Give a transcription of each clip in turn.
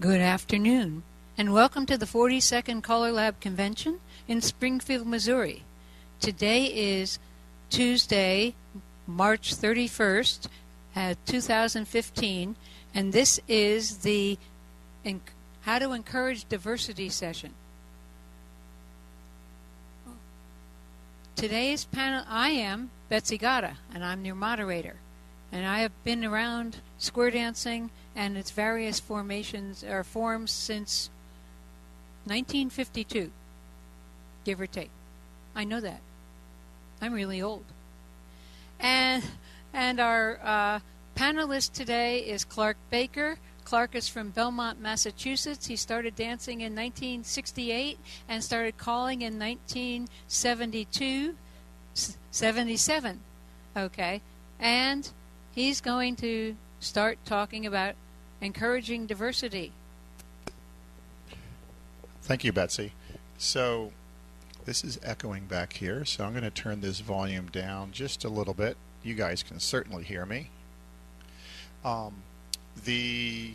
Good afternoon, and welcome to the 42nd CALLERLAB Convention in Springfield, Missouri. Today is Tuesday, March 31st, 2015, and this is the How to Encourage Diversity session. Today's panel, I am Betsy Gotta, and I'm your moderator. And I have been around square dancing and its various formations or forms since 1952, give or take. I know that. I'm really old. And our panelist today is Clark Baker. Clark is from Belmont, Massachusetts. He started dancing in 1968 and started calling in 1977. Okay. And he's going to start talking about encouraging diversity. Thank you, Betsy. So this is echoing back here, so I'm going to turn this volume down just a little bit. You guys can certainly hear me. The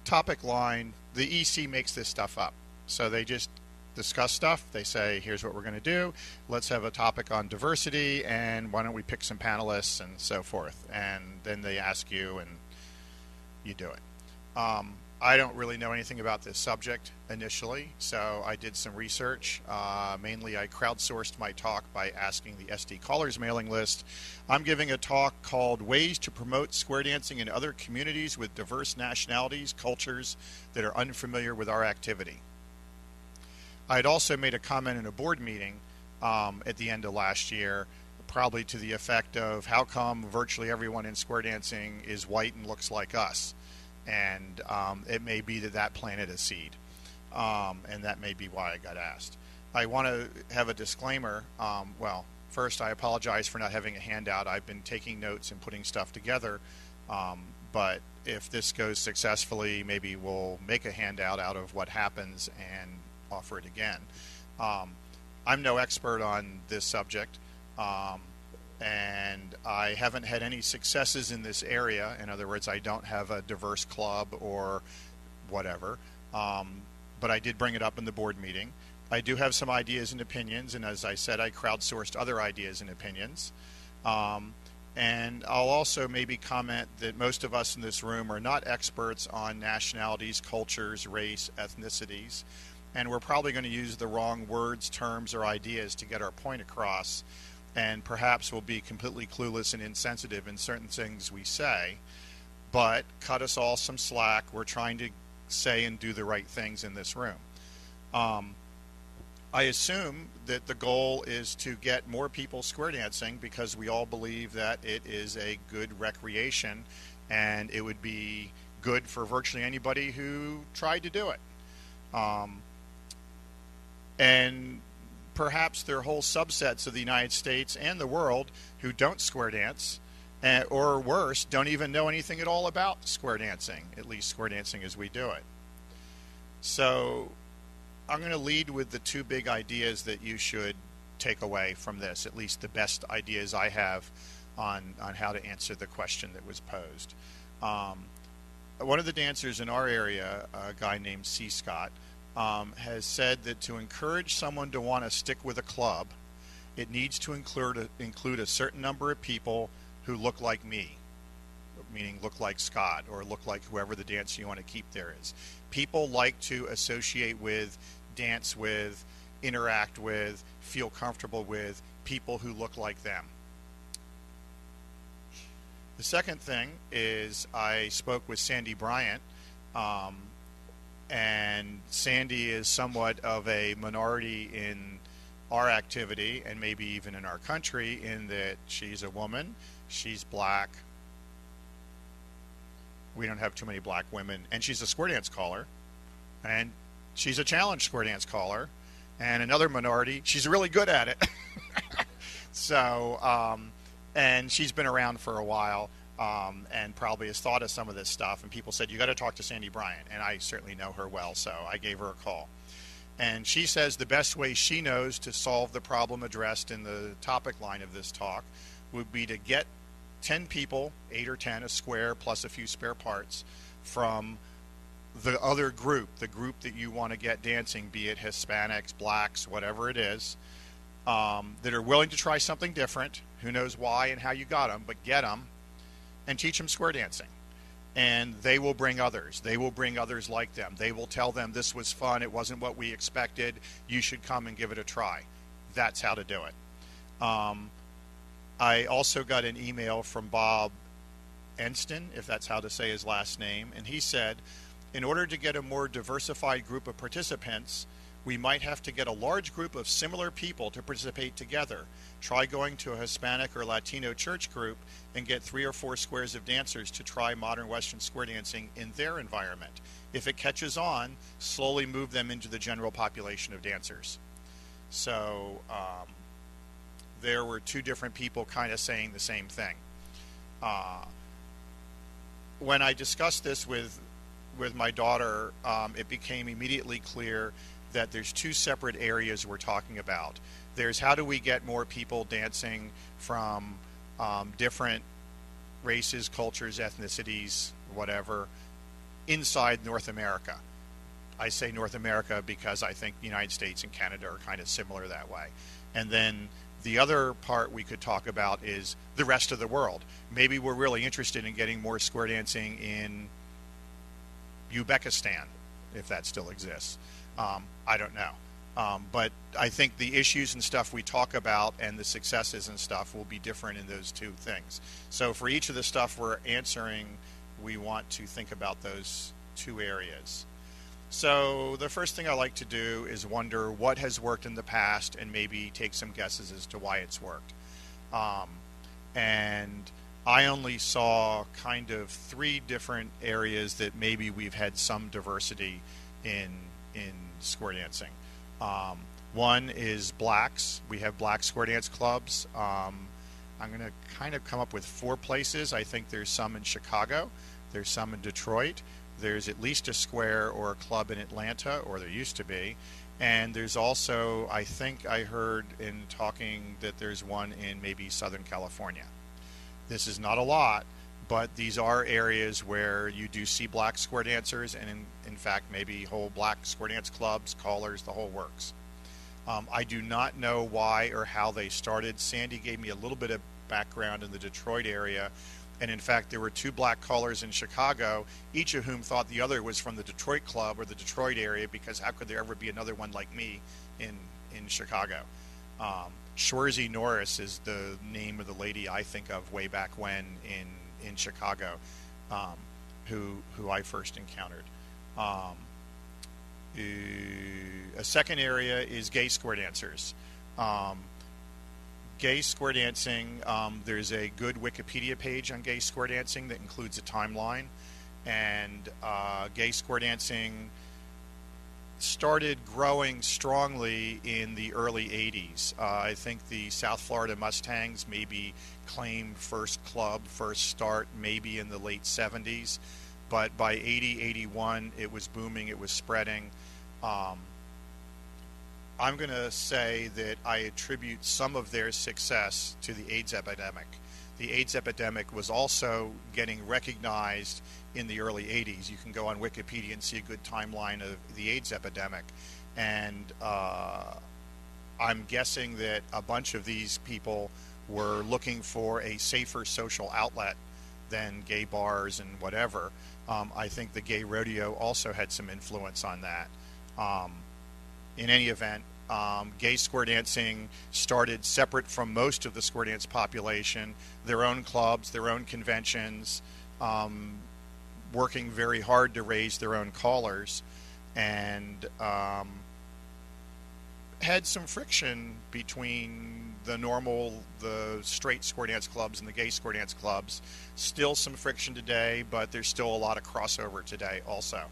topic line, the EC makes this stuff up. So they just discuss stuff. They say, here's what we're going to do. Let's have a topic on diversity, and why don't we pick some panelists and so forth. And then they ask you, and you do it. I don't really know anything about this subject initially, so I did some research. Mainly I crowdsourced my talk by asking the SD Callers mailing list. I'm giving a talk called Ways to Promote Square Dancing in Other Communities with Diverse Nationalities, Cultures that are Unfamiliar with Our Activity. I had also made a comment in a board meeting at the end of last year, probably to the effect of how come virtually everyone in square dancing is white and looks like us. And it may be that planted a seed, and that may be why I got asked. I want to have a disclaimer. Well, first, I apologize for not having a handout. I've been taking notes and putting stuff together, but if this goes successfully, maybe we'll make a handout out of what happens and offer it again. I'm no expert on this subject, and I haven't had any successes in this area. In other words, I don't have a diverse club or whatever, but I did bring it up in the board meeting. I do have some ideas and opinions, and as I said, I crowdsourced other ideas and opinions. And I'll also maybe comment that most of us in this room are not experts on nationalities, cultures, race, ethnicities, and we're probably going to use the wrong words, terms, or ideas to get our point across, and perhaps we'll be completely clueless and insensitive in certain things we say, but cut us all some slack. We're trying to say and do the right things in this room. I assume that the goal is to get more people square dancing because we all believe that it is a good recreation and it would be good for virtually anybody who tried to do it. And perhaps there are whole subsets of the United States and the world who don't square dance, or worse, don't even know anything at all about square dancing, at least square dancing as we do it. So I'm going to lead with the two big ideas that you should take away from this, at least the best ideas I have on how to answer the question that was posed. One of the dancers in our area, a guy named C. Scott, has said that to encourage someone to want to stick with a club, it needs to include a certain number of people who look like me, meaning look like Scott or look like whoever the dancer you want to keep there is. People like to associate with, dance with, interact with, feel comfortable with people who look like them. The second thing is I spoke with Sandy Bryant, and Sandy is somewhat of a minority in our activity and maybe even in our country in that she's a woman, she's black, we don't have too many black women, and she's a square dance caller, and she's a challenge square dance caller, and another minority, she's really good at it. So, and she's been around for a while. And probably has thought of some of this stuff, and people said, you got to talk to Sandy Bryant, and I certainly know her well, so I gave her a call. And she says the best way she knows to solve the problem addressed in the topic line of this talk would be to get 10 people, 8 or 10, a square plus a few spare parts, from the other group, the group that you want to get dancing, be it Hispanics, blacks, whatever it is, that are willing to try something different. Who knows why and how you got them, but get them and teach them square dancing. And they will bring others. They will bring others like them. They will tell them this was fun. It wasn't what we expected. You should come and give it a try. That's how to do it. I also got an email from Bob Enston, if that's how to say his last name, and he said, in order to get a more diversified group of participants, we might have to get a large group of similar people to participate together. Try going to a Hispanic or Latino church group and get 3 or 4 squares of dancers to try modern Western square dancing in their environment. If it catches on, slowly move them into the general population of dancers. So there were 2 different people kind of saying the same thing. When I discussed this with my daughter, it became immediately clear that there's 2 separate areas we're talking about. There's how do we get more people dancing from different races, cultures, ethnicities, whatever, inside North America. I say North America because I think the United States and Canada are kind of similar that way. And then the other part we could talk about is the rest of the world. Maybe we're really interested in getting more square dancing in Uzbekistan, if that still exists. I don't know. But I think the issues and stuff we talk about and the successes and stuff will be different in those 2 things. So for each of the stuff we're answering, we want to think about those 2 areas. So the first thing I like to do is wonder what has worked in the past and maybe take some guesses as to why it's worked. And I only saw kind of 3 different areas that maybe we've had some diversity in square dancing. One is blacks. We have black square dance clubs. I'm going to kind of come up with 4 places. I think there's some in Chicago. There's some in Detroit. There's at least a square or a club in Atlanta, or there used to be. And there's also, I think I heard in talking that there's one in maybe Southern California. This is not a lot, but these are areas where you do see black square dancers, and in fact maybe whole black square dance clubs, callers, the whole works. I do not know why or how they started. Sandy gave me a little bit of background in the Detroit area, and in fact there were 2 black callers in Chicago, each of whom thought the other was from the Detroit club or the Detroit area, because how could there ever be another one like me in Chicago? Schwarzy Norris is the name of the lady I think of way back when in Chicago, who I first encountered. A second area is gay square dancers. Gay square dancing, there's a good Wikipedia page on gay square dancing that includes a timeline, and gay square dancing started growing strongly in the early 80s. I think the South Florida Mustangs maybe claimed first club, first start, maybe in the late 70s. But by 80, 81, it was booming, it was spreading. I'm going to say that I attribute some of their success to the AIDS epidemic. The AIDS epidemic was also getting recognized in the early 80s. You can go on Wikipedia and see a good timeline of the AIDS epidemic. And I'm guessing that a bunch of these people were looking for a safer social outlet than gay bars and whatever. I think the gay rodeo also had some influence on that. In any event, gay square dancing started separate from most of the square dance population, their own clubs, their own conventions, working very hard to raise their own callers, and had some friction between the straight square dance clubs and the gay square dance clubs. Still some friction today, but there's still a lot of crossover today also.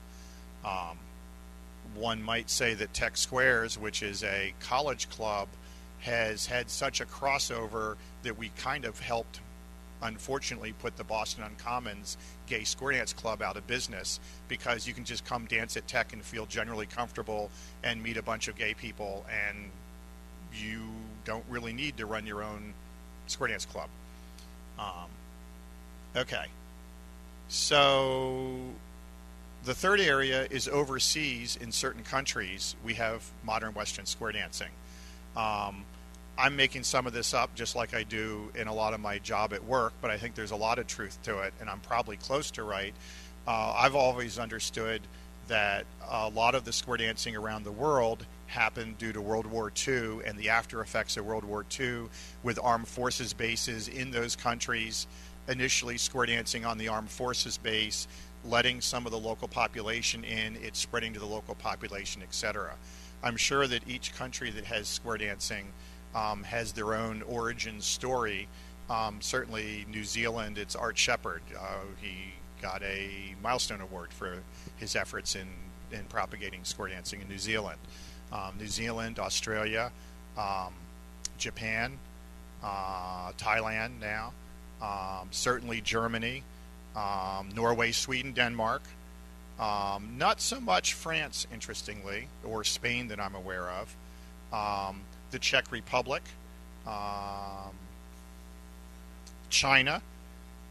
One might say that Tech Squares, which is a college club, has had such a crossover that we kind of helped, unfortunately, put the Boston Uncommons gay square dance club out of business, because you can just come dance at Tech and feel generally comfortable and meet a bunch of gay people, and you don't really need to run your own square dance club. Okay. So The third area is overseas. In certain countries, we have modern Western square dancing. I'm making some of this up just like I do in a lot of my job at work, but I think there's a lot of truth to it, and I'm probably close to right. I've always understood that a lot of the square dancing around the world happened due to World War II and the after effects of World War II, with armed forces bases in those countries, initially square dancing on the armed forces base, letting some of the local population in, it spreading to the local population, etc. I'm sure that each country that has square dancing has their own origin story. Certainly New Zealand, it's Art Shepherd. He got a milestone award for his efforts in propagating square dancing in New Zealand. New Zealand, Australia, Japan, Thailand now, certainly Germany, Norway, Sweden, Denmark. Not so much France, interestingly, or Spain that I'm aware of. The Czech Republic, China,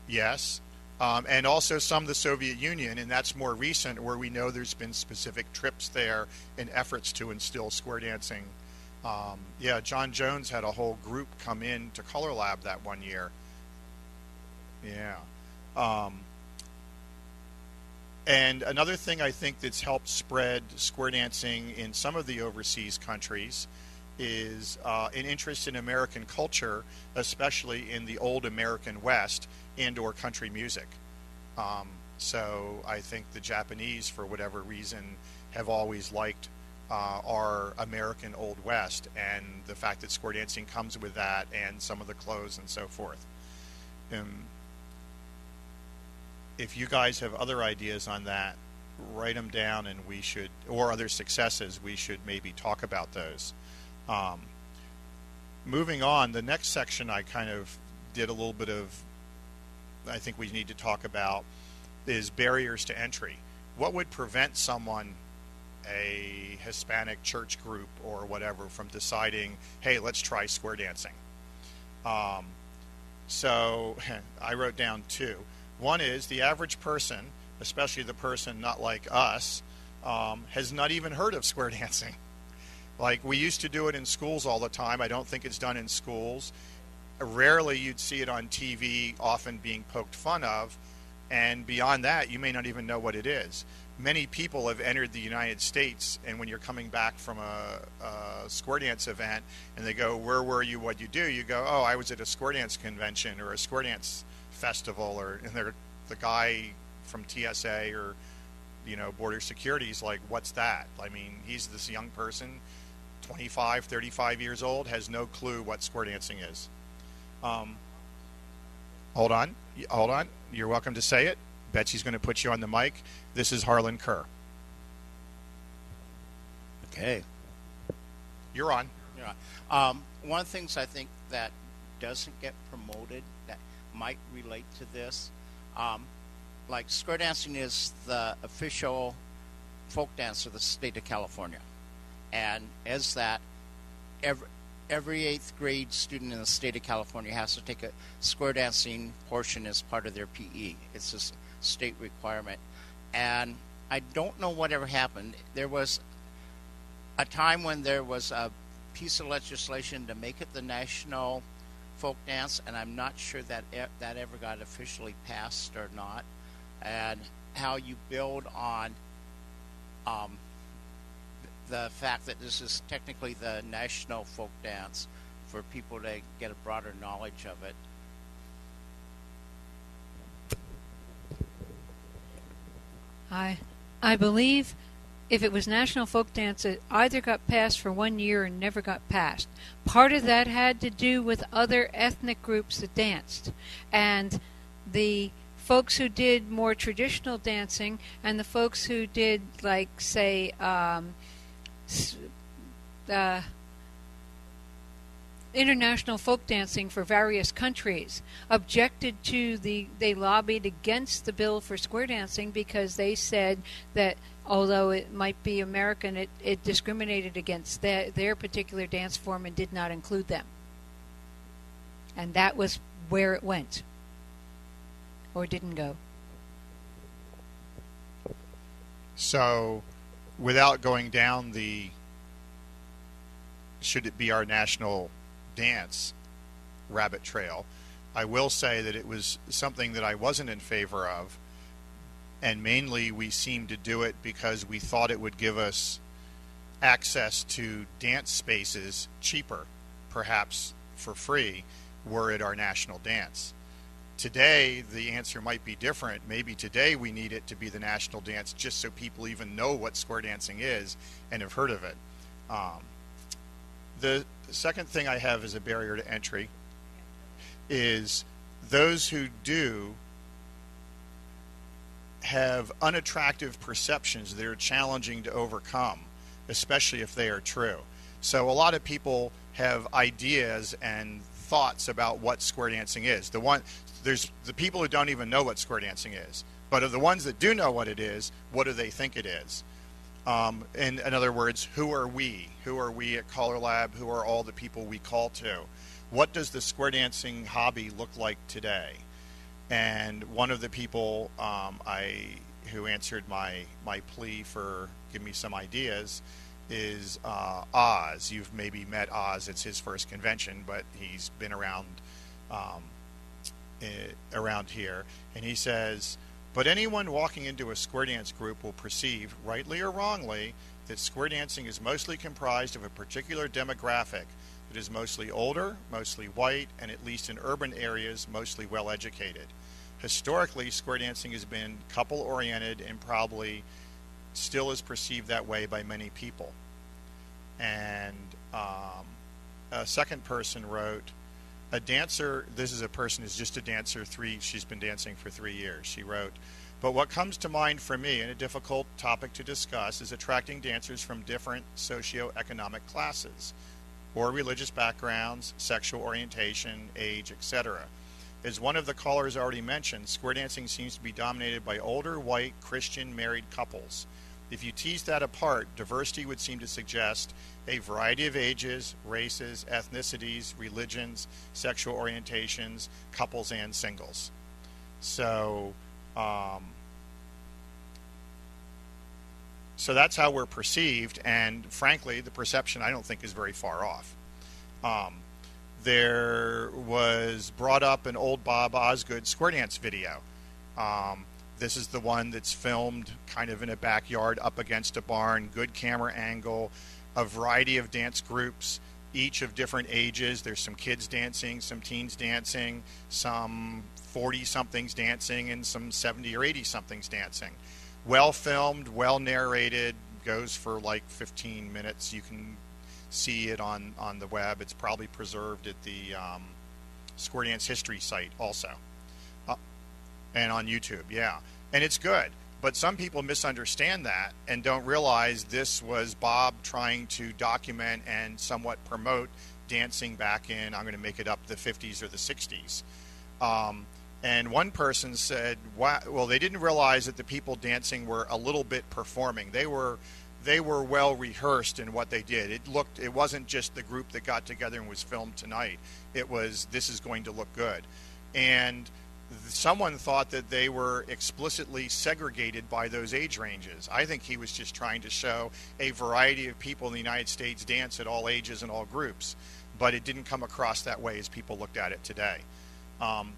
yes, and also some of the Soviet Union, and that's more recent, where we know there's been specific trips there and efforts to instill square dancing. Yeah, John Jones had a whole group come in to CALLERLAB that one year. Yeah. And another thing I think that's helped spread square dancing in some of the overseas countries is an interest in American culture, especially in the old American West and or country music. So I think the Japanese, for whatever reason, have always liked our American Old West, and the fact that square dancing comes with that and some of the clothes and so forth. If you guys have other ideas on that, write them down, and we should, or other successes, we should maybe talk about those. Moving on, the next section I kind of did a little bit of, I think we need to talk about, is barriers to entry. What would prevent someone, a Hispanic church group or whatever, from deciding, hey, let's try square dancing? So I wrote down two. One is the average person, especially the person not like us, has not even heard of square dancing. Like, we used to do it in schools all the time. I don't think it's done in schools. Rarely you'd see it on TV, often being poked fun of. And beyond that, you may not even know what it is. Many people have entered the United States, and when you're coming back from a square dance event, and they go, where were you, what'd you do? You go, oh, I was at a square dance convention or a square dance festival, and they're the guy from TSA or, you know, border security is like, what's that? I mean, he's this young person, 25, 35 years old, has no clue what square dancing is. Hold on. You're welcome to say it. Betsy's going to put you on the mic. This is Harlan Kerr. Okay. You're on. One of the things I think that doesn't get promoted that might relate to this, like square dancing is the official folk dance of the state of California. And as that, every 8th grade student in the state of California has to take a square dancing portion as part of their PE. It's a state requirement. And I don't know whatever happened. There was a time when there was a piece of legislation to make it the national folk dance, and I'm not sure that that ever got officially passed or not. And how you build on the fact that this is technically the national folk dance for people to get a broader knowledge of it. I believe if it was national folk dance, it either got passed for 1 year or never got passed. Part of that had to do with other ethnic groups that danced, and the folks who did more traditional dancing and the folks who did, like, say, international folk dancing for various countries objected to they lobbied against the bill for square dancing because they said that although it might be American, it discriminated against their particular dance form and did not include them. And that was where it went. Or didn't go. So, without going down the should it be our national dance rabbit trail, I will say that it was something that I wasn't in favor of, and mainly we seemed to do it because we thought it would give us access to dance spaces cheaper, perhaps for free, were it our national dance. Today, the answer might be different. Maybe today we need it to be the national dance just so people even know what square dancing is and have heard of it. The second thing I have as a barrier to entry is those who do have unattractive perceptions that are challenging to overcome, especially if they are true. So a lot of people have ideas and thoughts about what square dancing is. There's the people who don't even know what square dancing is, but of the ones that do know what it is, what do they think it is? In other words, who are we? Who are we at CALLERLAB? Who are all the people we call to? What does the square dancing hobby look like today? And one of the people who answered my plea for give me some ideas is Oz. You've maybe met Oz. It's his first convention, but he's been around here. And he says, but anyone walking into a square dance group will perceive, rightly or wrongly, that square dancing is mostly comprised of a particular demographic that is mostly older, mostly white, and at least in urban areas, mostly well-educated. Historically, square dancing has been couple-oriented and probably still is perceived that way by many people. And a second person wrote, a dancer, this is a person who's just a dancer, she's been dancing for 3 years. She wrote, but what comes to mind for me, and a difficult topic to discuss, is attracting dancers from different socioeconomic classes or religious backgrounds, sexual orientation, age, etc. As one of the callers already mentioned, square dancing seems to be dominated by older, white, Christian, married couples. If you tease that apart, diversity would seem to suggest a variety of ages, races, ethnicities, religions, sexual orientations, couples and singles. So, so that's how we're perceived, and frankly, the perception I don't think is very far off. There was brought up an old Bob Osgood square dance video. This is the one that's filmed kind of in a backyard up against a barn, good camera angle, a variety of dance groups, each of different ages. There's some kids dancing, some teens dancing, some 40-somethings dancing, and some 70 or 80-somethings dancing. Well filmed, well narrated, goes for like 15 minutes. You can see it on the web. It's probably preserved at the Square Dance History site also. And on YouTube, yeah. And it's good. But some people misunderstand that and don't realize this was Bob trying to document and somewhat promote dancing back in, I'm going to make it up, the 50s or the 60s. And one person said, well, they didn't realize that the people dancing were a little bit performing. They were well rehearsed in what they did. It wasn't just the group that got together and was filmed tonight. It was, this is going to look good. And someone thought that they were explicitly segregated by those age ranges. I think he was just trying to show a variety of people in the United States dance at all ages and all groups, but it didn't come across that way as people looked at it today.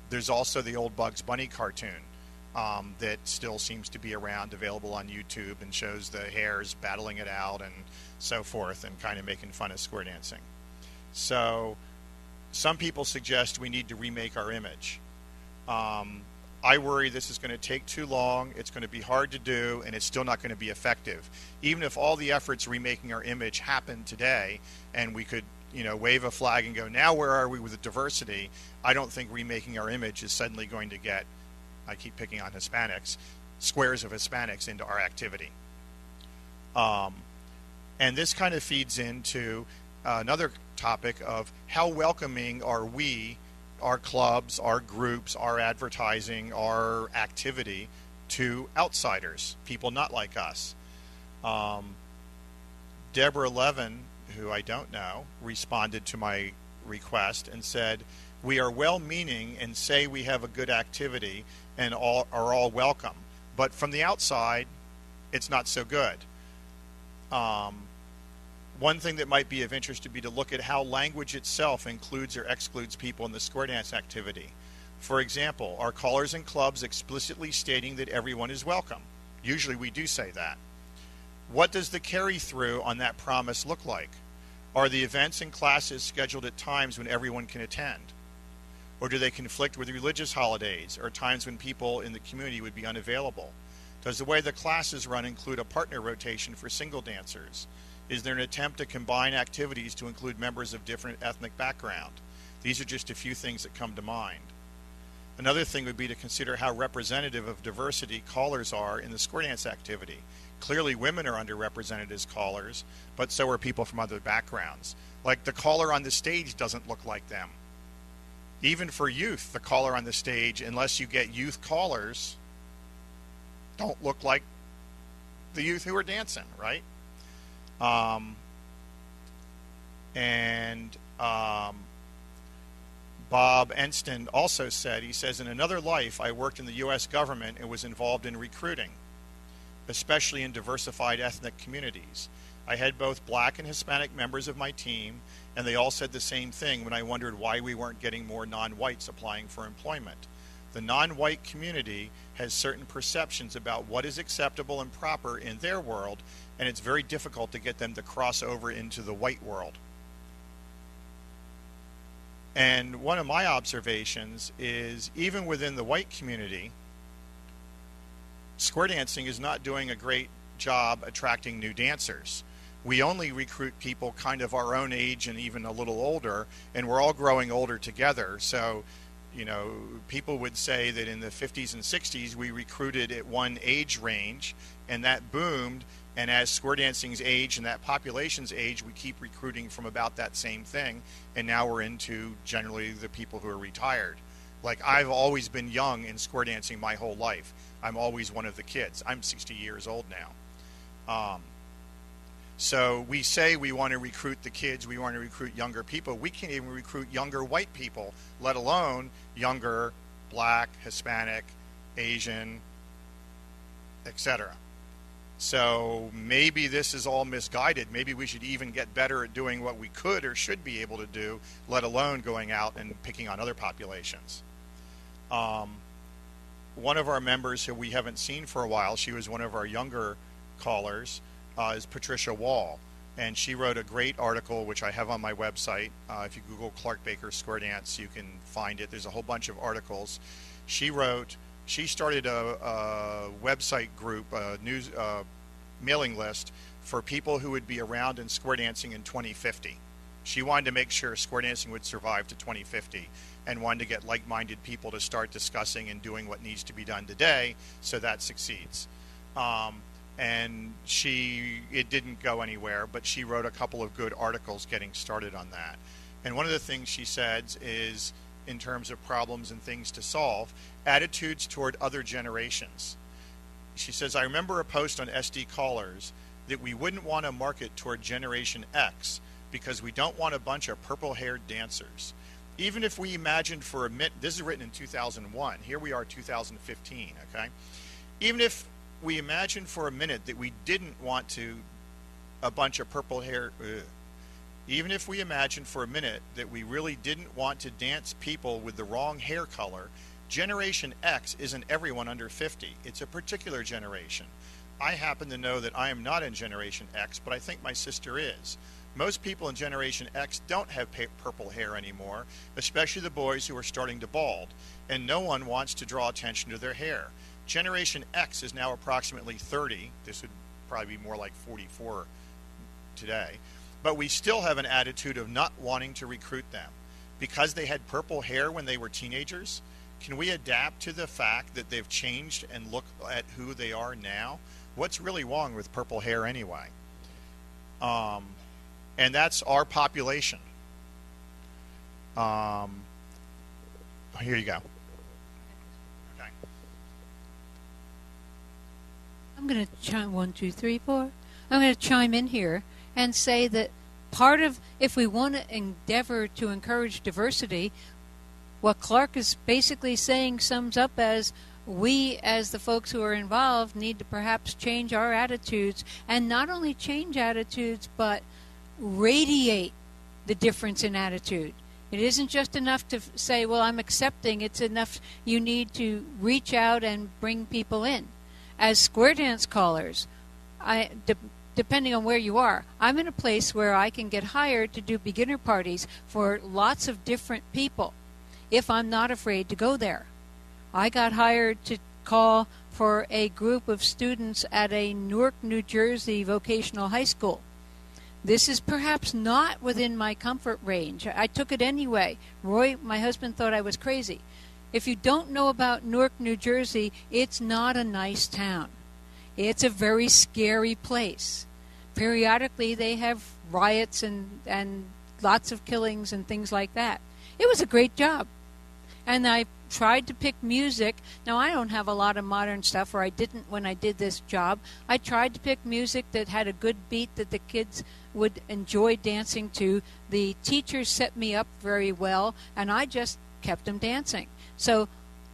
There's also the old Bugs Bunny cartoon that still seems to be around, available on YouTube, and shows the hares battling it out and so forth, and kind of making fun of square dancing. So some people suggest we need to remake our image. I worry this is going to take too long, it's going to be hard to do, and it's still not going to be effective. Even if all the efforts remaking our image happen today, and we could, wave a flag and go, now where are we with the diversity, I don't think remaking our image is suddenly going to get, I keep picking on Hispanics, squares of Hispanics into our activity. And this kind of feeds into another topic of how welcoming are we, our clubs, our groups, our advertising, our activity to outsiders, people not like us. Deborah Levin, who I don't know, responded to my request and said, we are well-meaning and say we have a good activity and are all welcome. But from the outside, it's not so good. One thing that might be of interest would be to look at how language itself includes or excludes people in the square dance activity. For example, are callers and clubs explicitly stating that everyone is welcome? Usually we do say that. What does the carry through on that promise look like? Are the events and classes scheduled at times when everyone can attend? Or do they conflict with religious holidays or times when people in the community would be unavailable? Does the way the classes run include a partner rotation for single dancers? Is there an attempt to combine activities to include members of different ethnic background? These are just a few things that come to mind. Another thing would be to consider how representative of diversity callers are in the square dance activity. Clearly women are underrepresented as callers, but so are people from other backgrounds. Like the caller on the stage doesn't look like them. Even for youth, the caller on the stage, unless you get youth callers, don't look like the youth who are dancing, right? Bob Enston also said, he says, in another life, I worked in the U.S. government and was involved in recruiting, especially in diversified ethnic communities. I had both black and Hispanic members of my team, and they all said the same thing when I wondered why we weren't getting more non-whites applying for employment. The non-white community has certain perceptions about what is acceptable and proper in their world, and it's very difficult to get them to cross over into the white world. And one of my observations is even within the white community, square dancing is not doing a great job attracting new dancers. We only recruit people kind of our own age and even a little older, and we're all growing older together. So, you know, people would say that in the 50s and 60s we recruited at one age range, and that boomed, and as square dancing's age and that population's age, we keep recruiting from about that same thing, and now we're into generally the people who are retired. Like, I've always been young in square dancing my whole life. I'm always one of the kids. I'm 60 years old now. So we say we want to recruit the kids, we want to recruit younger people. We can't even recruit younger white people, let alone younger black, Hispanic, Asian, etc. So maybe this is all misguided. Maybe we should even get better at doing what we could or should be able to do, let alone going out and picking on other populations. One of our members who we haven't seen for a while, she was one of our younger callers, is Patricia Wall, and she wrote a great article which I have on my website. If you Google Clark Baker Square Dance, you can find it. There's a whole bunch of articles. She started a website group, a news mailing list for people who would be around in square dancing in 2050. She wanted to make sure square dancing would survive to 2050 and wanted to get like-minded people to start discussing and doing what needs to be done today so that succeeds. And it didn't go anywhere, but she wrote a couple of good articles getting started on that. And one of the things she says is, in terms of problems and things to solve, attitudes toward other generations. She says, I remember a post on SD Callers that we wouldn't want to market toward Generation X because we don't want a bunch of purple-haired dancers. Even if we imagined for a minute, this is written in 2001, here we are 2015, okay? Even if we imagined for a minute that we didn't want a bunch of purple hair, even if we imagined for a minute that we really didn't want to dance people with the wrong hair color, Generation X isn't everyone under 50. It's a particular generation. I happen to know that I am not in Generation X, but I think my sister is. Most people in Generation X don't have purple hair anymore, especially the boys who are starting to bald, and no one wants to draw attention to their hair. Generation X is now approximately 30. This would probably be more like 44 today. But we still have an attitude of not wanting to recruit them. Because they had purple hair when they were teenagers, can we adapt to the fact that they've changed and look at who they are now? What's really wrong with purple hair anyway? And that's our population. Here you go. Okay. I'm going to chime 1, 2, 3, 4. I'm going to chime in here and say that part of, if we want to endeavor to encourage diversity, what Clark is basically saying sums up as we, as the folks who are involved, need to perhaps change our attitudes, and not only change attitudes, but radiate the difference in attitude. It isn't just enough to say, well, I'm accepting. It's enough you need to reach out and bring people in. As square dance callers, depending on where you are, I'm in a place where I can get hired to do beginner parties for lots of different people if I'm not afraid to go there. I got hired to call for a group of students at a Newark, New Jersey vocational high school. This is perhaps not within my comfort range. I took it anyway. Roy, my husband, thought I was crazy. If you don't know about Newark, New Jersey, it's not a nice town. It's a very scary place. Periodically, they have riots and lots of killings and things like that. It was a great job. And I tried to pick music. Now, I don't have a lot of modern stuff, or I didn't when I did this job. I tried to pick music that had a good beat that the kids would enjoy dancing to. The teachers set me up very well, and I just kept them dancing. So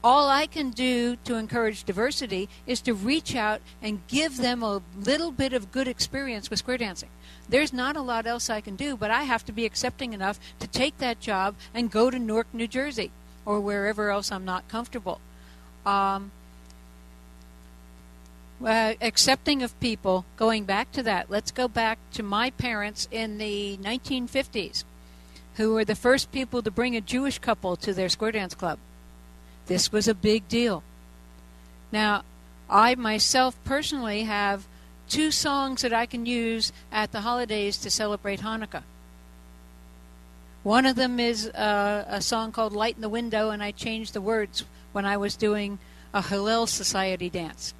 all I can do to encourage diversity is to reach out and give them a little bit of good experience with square dancing. There's not a lot else I can do, but I have to be accepting enough to take that job and go to Newark, New Jersey, or wherever else I'm not comfortable. Accepting of people, going back to that, let's go back to my parents in the 1950s, who were the first people to bring a Jewish couple to their square dance club. This was a big deal. Now, I myself personally have 2 songs that I can use at the holidays to celebrate Hanukkah. One of them is a song called Light in the Window, and I changed the words when I was doing a Hillel Society dance.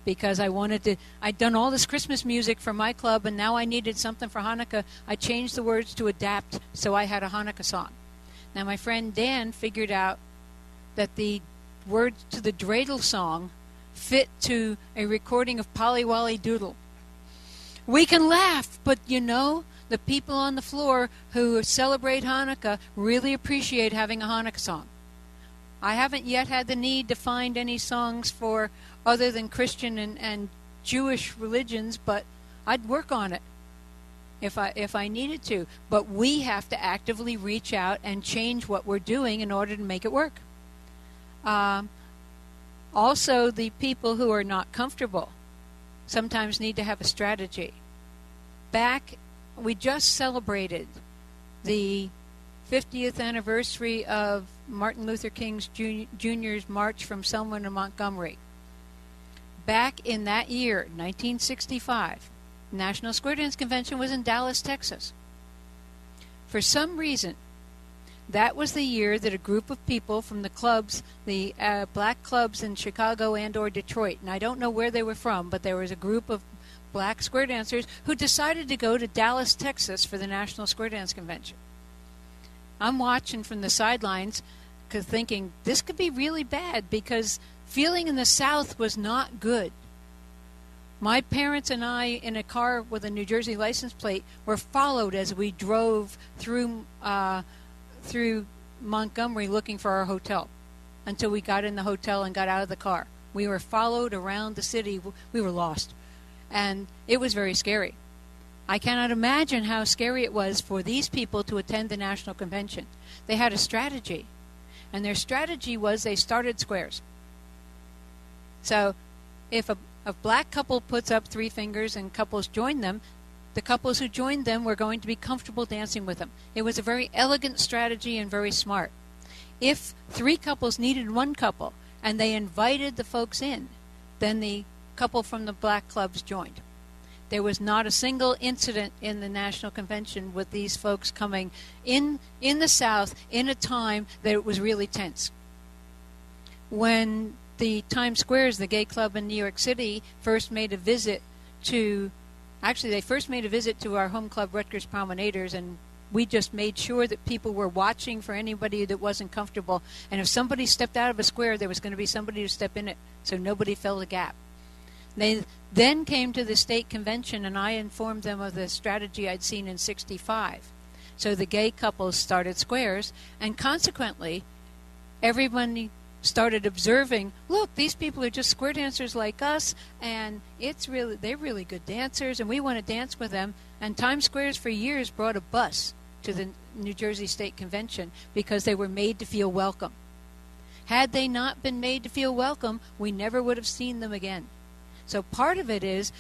Because I'd done all this Christmas music for my club, and now I needed something for Hanukkah. I changed the words to adapt, so I had a Hanukkah song. Now, my friend Dan figured out that the words to the dreidel song fit to a recording of Polly Wolly Doodle. We can laugh, but the people on the floor who celebrate Hanukkah really appreciate having a Hanukkah song. I haven't yet had the need to find any songs for other than Christian and Jewish religions, but I'd work on it if I needed to. But we have to actively reach out and change what we're doing in order to make it work. Also, the people who are not comfortable sometimes need to have a strategy. We just celebrated the 50th anniversary of Martin Luther King Jr.'s march from Selma to Montgomery. Back in that year, 1965, the National Square Dance Convention was in Dallas, Texas. For some reason, that was the year that a group of people from the clubs, the black clubs in Chicago and or Detroit, and I don't know where they were from, but there was a group of black square dancers who decided to go to Dallas, Texas for the National Square Dance Convention. I'm watching from the sidelines thinking this could be really bad because feeling in the South was not good. My parents and I, in a car with a New Jersey license plate, were followed as we drove through Montgomery looking for our hotel until we got in the hotel and got out of the car. We were followed around the city. We were lost. And it was very scary. I cannot imagine how scary it was for these people to attend the National Convention. They had a strategy. And their strategy was they started squares. So if a black couple puts up 3 fingers and couples join them, the couples who joined them were going to be comfortable dancing with them. It was a very elegant strategy and very smart. If 3 couples needed 1 couple and they invited the folks in, then the couple from the black clubs joined. There was not a single incident in the National Convention with these folks coming in the South in a time that it was really tense. When the Times Squares, the gay club in New York City, first made a visit to our home club, Rutgers Promenaders, and we just made sure that people were watching for anybody that wasn't comfortable. And if somebody stepped out of a square, there was going to be somebody to step in it, so nobody fell the gap. They then came to the state convention, and I informed them of the strategy I'd seen in '65. So the gay couples started squares, and consequently, everybody started observing, look, these people are just square dancers like us, and they're really good dancers, and we want to dance with them. And Times Square's for years brought a bus to the New Jersey State Convention because they were made to feel welcome. Had they not been made to feel welcome, we never would have seen them again. So part of it is,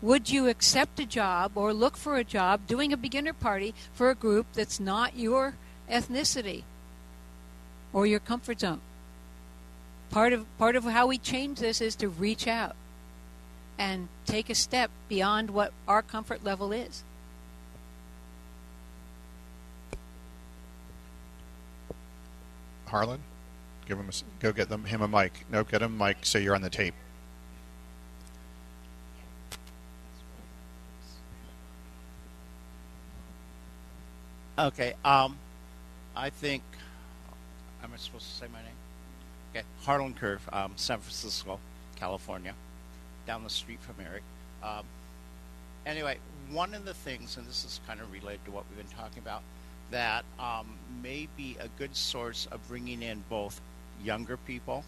would you accept a job or look for a job doing a beginner party for a group that's not your ethnicity or your comfort zone? Part of how we change this is to reach out and take a step beyond what our comfort level is. Harlan, go get him a mic. No, get him a mic so you're on the tape. Okay. I think. Am I supposed to say my name? Okay. Harlan Curve, San Francisco, California, down the street from Eric. Anyway, one of the things, and this is kind of related to what we've been talking about, that may be a good source of bringing in both younger people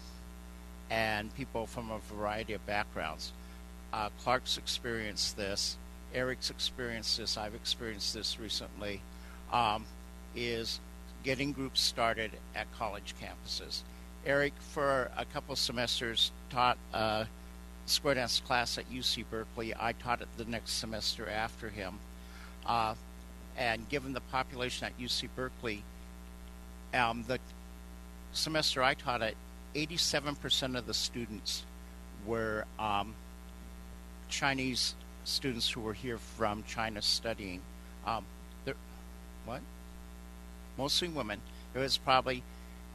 and people from a variety of backgrounds. Clark's experienced this. Eric's experienced this. I've experienced this recently. Is getting groups started at college campuses. Eric, for a couple semesters, taught a square dance class at UC Berkeley. I taught it the next semester after him. And given the population at UC Berkeley, the semester I taught it, 87% of the students were Chinese students who were here from China studying. Mostly women. It was probably,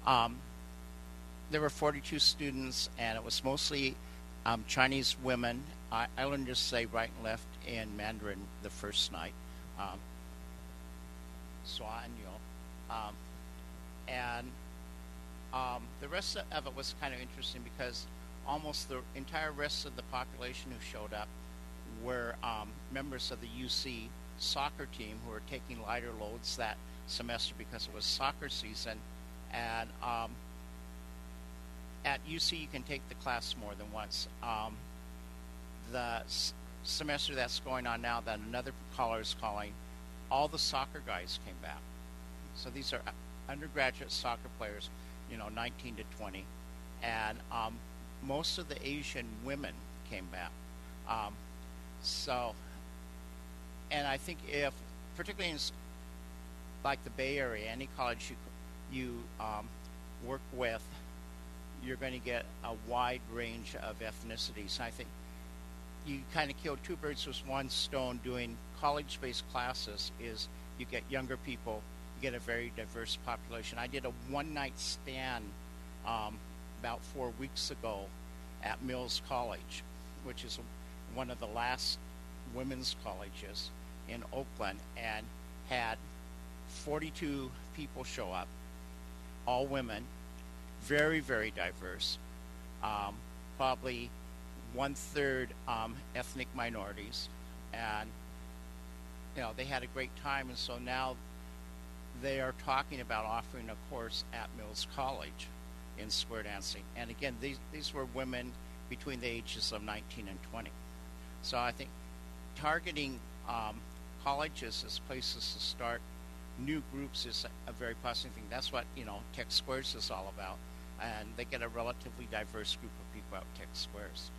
there were 42 students, and it was mostly Chinese women. I learned to say right and left in Mandarin the first night. The rest of it was kind of interesting because almost the entire rest of the population who showed up were members of the UC soccer team who were taking lighter loads that semester because it was soccer season. And at UC you can take the class more than once. The semester that's going on now that another caller is calling, all the soccer guys came back. So these are undergraduate soccer players, 19 to 20. And most of the Asian women came back. And I think if, particularly in like the Bay Area, any college you work with, you're going to get a wide range of ethnicities. And I think you kind of kill two birds with one stone doing college-based classes is you get younger people, you get a very diverse population. I did a one-night stand about 4 weeks ago at Mills College, which is one of the last women's colleges in Oakland, and had 42 people show up, all women, very, very diverse, probably 1/3 ethnic minorities, and they had a great time. And so now they are talking about offering a course at Mills College in square dancing. And again, these were women between the ages of 19 and 20. So I think targeting colleges as places to start new groups is a very positive thing. That's what Tech Squares is all about, and they get a relatively diverse group of people out Tech Squares.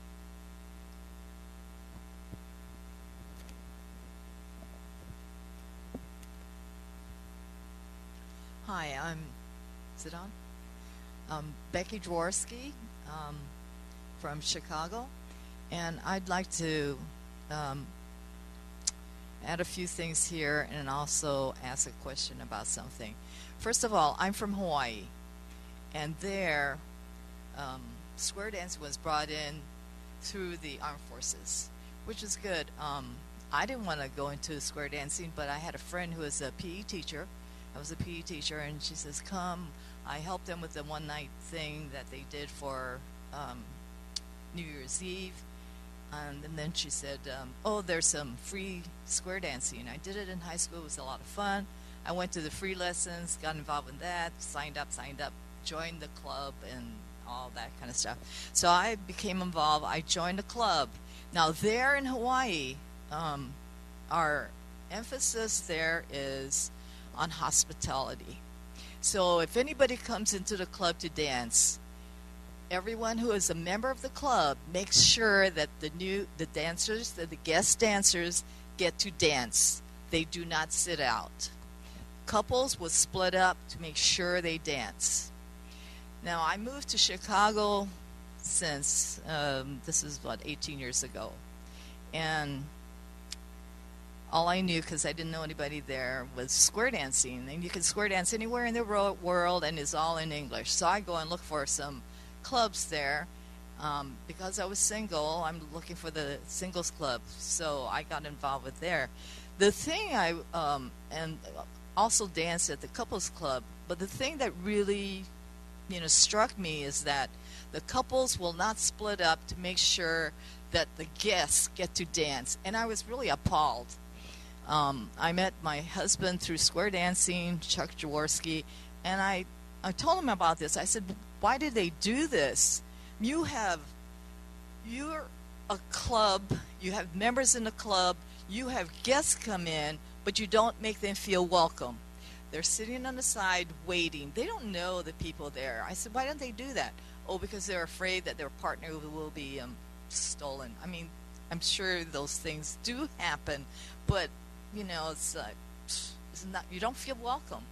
Hi, is it on? Becky Dworsky from Chicago, and I'd like to add a few things here and also ask a question about something. First of all, I'm from Hawaii, and there square dance was brought in through the armed forces, which is good. I didn't want to go into square dancing, but I had a friend who was a PE teacher. I was a PE teacher, and she says, come. I helped them with the one-night thing that they did for New Year's Eve. And then she said, there's some free square dancing. I did it in high school. It was a lot of fun. I went to the free lessons, got involved in that, signed up, joined the club, and all that kind of stuff. So I became involved. I joined a club. Now there in Hawaii, our emphasis there is on hospitality. So if anybody comes into the club to dance, everyone who is a member of the club makes sure that the guest dancers get to dance. They do not sit out. Couples will split up to make sure they dance. Now, I moved to Chicago since, this is about 18 years ago. And all I knew, because I didn't know anybody there, was square dancing. And you can square dance anywhere in the world, and it's all in English. So I go and look for some clubs there. Because I was single, I'm looking for the singles club. So I got involved with there. The thing and also danced at the couples club, but the thing that really struck me is that the couples will not split up to make sure that the guests get to dance. And I was really appalled. I met my husband through square dancing, Chuck Jaworski, and I told him about this. I said, why did they do this? You're a club, you have members in the club, you have guests come in, but you don't make them feel welcome. They're sitting on the side waiting. They don't know the people there. I said, why don't they do that? Oh, because they're afraid that their partner will be stolen. I mean, I'm sure those things do happen, but it's not. You don't feel welcome.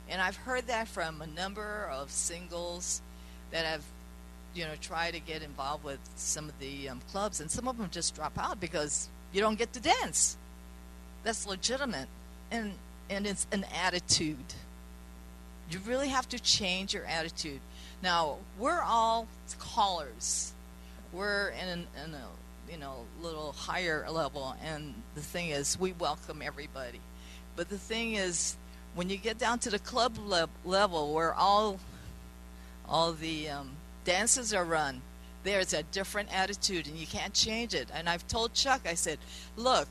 And I've heard that from a number of singles that have, tried to get involved with some of the clubs, and some of them just drop out because you don't get to dance. That's legitimate, and it's an attitude. You really have to change your attitude. Now, we're all callers. We're in a little higher level, and the thing is, we welcome everybody. But the thing is, when you get down to the club level, where all the dances are run, there's a different attitude, and you can't change it. And I've told Chuck, I said, look,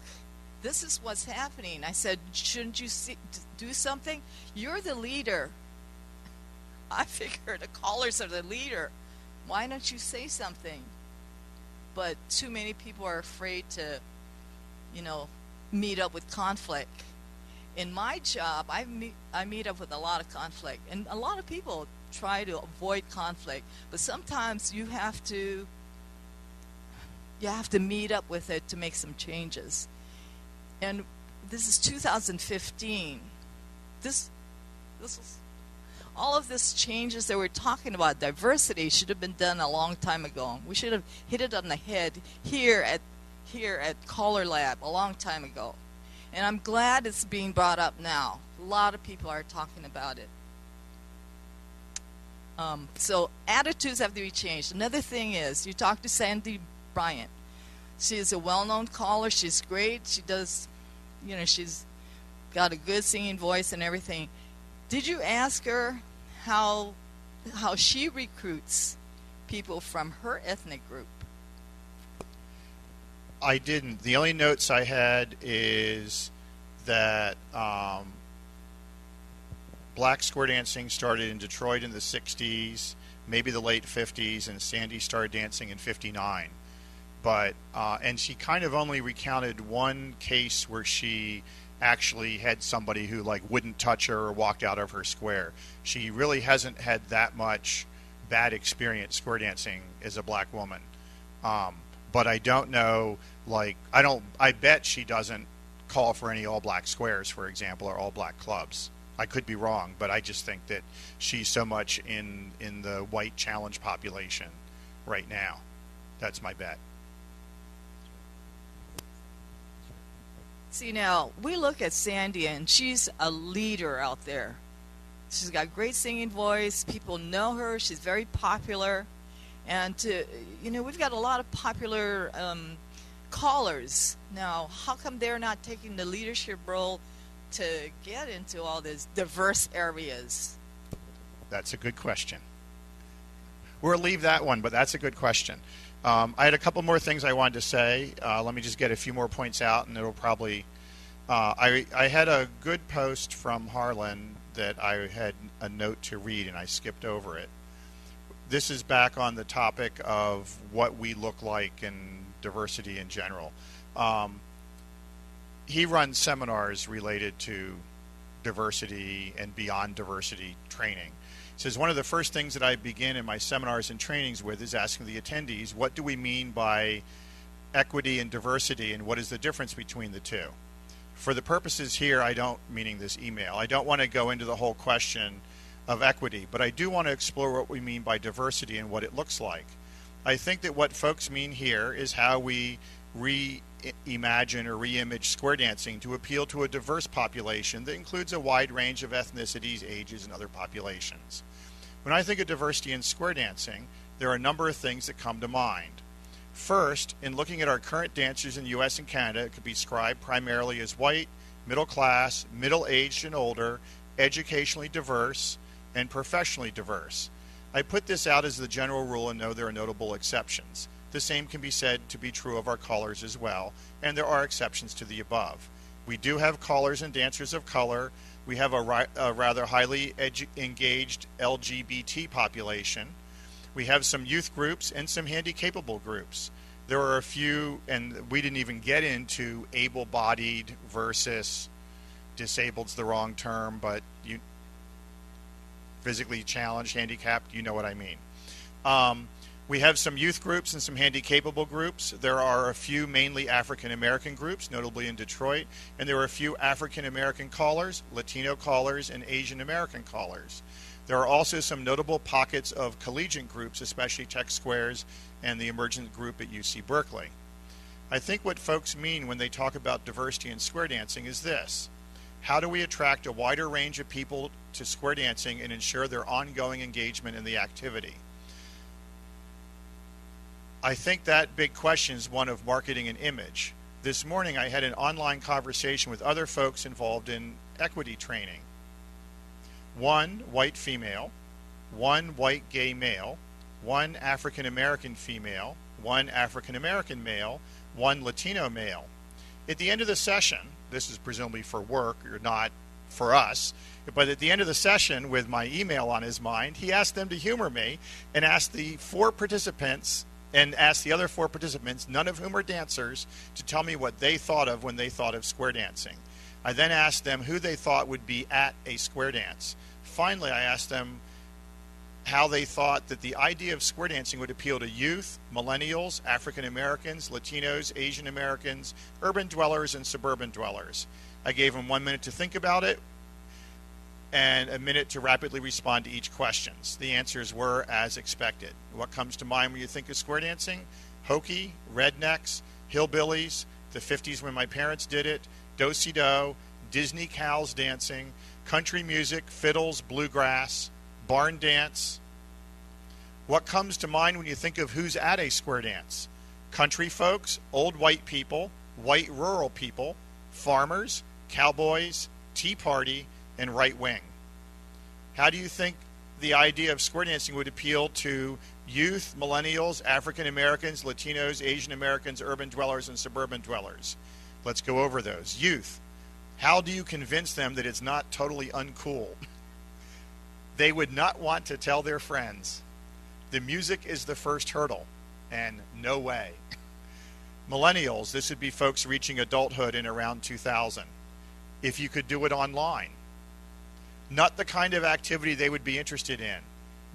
this is what's happening. I said, shouldn't you do something? You're the leader. I figure the callers are the leader. Why don't you say something? But too many people are afraid to, meet up with conflict. In my job, I meet up with a lot of conflict, and a lot of people try to avoid conflict, but sometimes you have to meet up with it to make some changes. And this is 2015. This is all of this changes that we're talking about. Diversity should have been done a long time ago. We should have hit it on the head here at CALLERLAB a long time ago. And I'm glad it's being brought up now. A lot of people are talking about it. So attitudes have to be changed. Another thing is, you talk to Sandy Bryant. She is a well-known caller. She's great. She does, she's got a good singing voice and everything. Did you ask her how she recruits people from her ethnic group? I didn't. The only notes I had is that black square dancing started in Detroit in the 60s, maybe the late 50s, and Sandy started dancing in 59. But and she kind of only recounted one case where she actually had somebody who wouldn't touch her or walked out of her square. She really hasn't had that much bad experience square dancing as a black woman. But I don't know, I bet she doesn't call for any all-black squares, for example, or all-black clubs. I could be wrong, but I just think that she's so much in the white challenge population right now. That's my bet. See, now, we look at Sandy, and she's a leader out there. She's got great singing voice. People know her. She's very popular. And, we've got a lot of popular callers. Now, how come they're not taking the leadership role to get into all these diverse areas? That's a good question. We'll leave that one, but that's a good question. I had a couple more things I wanted to say. Let me just get a few more points out, and it'll probably... I had a good post from Harlan that I had a note to read, and I skipped over it. this is back on the topic of what we look like and diversity in general. He runs seminars related to diversity and beyond diversity training. He says one of the first things that I begin in my seminars and trainings with is asking the attendees, what do we mean by equity and diversity, and what is the difference between the two? For the purposes here, meaning this email, I don't want to go into the whole question of equity, but I do want to explore what we mean by diversity and what it looks like. I think that what folks mean here is how we reimagine or reimage square dancing to appeal to a diverse population that includes a wide range of ethnicities, ages, and other populations. When I think of diversity in square dancing, there are a number of things that come to mind. First, in looking at our current dancers in the U.S. and Canada, it could be described primarily as white, middle class, middle-aged and older, educationally diverse, and professionally diverse. I put this out as the general rule and know there are notable exceptions. The same can be said to be true of our callers as well, and there are exceptions to the above. We do have callers and dancers of color. We have a rather highly engaged LGBT population. We have some youth groups and some handy-capable groups. There are a few, and we didn't even get into able-bodied versus disabled's the wrong term, but physically challenged, handicapped, you know what I mean. We have some youth groups and some handy-capable groups. There are a few mainly African-American groups, notably in Detroit, and there are a few African-American callers, Latino callers, and Asian-American callers. There are also some notable pockets of collegiate groups, especially Tech Squares and the emergent group at UC Berkeley. I think what folks mean when they talk about diversity in square dancing is this: how do we attract a wider range of people to square dancing and ensure their ongoing engagement in the activity? I think that big question is one of marketing and image. This morning I had an online conversation with other folks involved in equity training. One white female, one white gay male, one African American female, one African American male, one Latino male. At the end of the session, this is presumably for work or not for us, but at the end of the session with my email on his mind, he asked them to humor me and asked the other four participants, none of whom are dancers, to tell me what they thought of when they thought of square dancing. I then asked them who they thought would be at a square dance. Finally, I asked them how they thought that the idea of square dancing would appeal to youth, millennials, African Americans, Latinos, Asian Americans, urban dwellers, and suburban dwellers. I gave them 1 minute to think about it and a minute to rapidly respond to each question. The answers were as expected. What comes to mind when you think of square dancing? Hokey, rednecks, hillbillies, the 50s when my parents did it, do-si-do, Disney cows dancing, country music, fiddles, bluegrass, barn dance. What comes to mind when you think of who's at a square dance? Country folks, old white people, white rural people, farmers, cowboys, Tea Party, and right wing. How do you think the idea of square dancing would appeal to youth, millennials, African Americans, Latinos, Asian Americans, urban dwellers, and suburban dwellers? Let's go over those. Youth. How do you convince them that it's not totally uncool? They would not want to tell their friends. The music is the first hurdle, and no way. Millennials, this would be folks reaching adulthood in around 2000. If you could do it online. Not the kind of activity they would be interested in.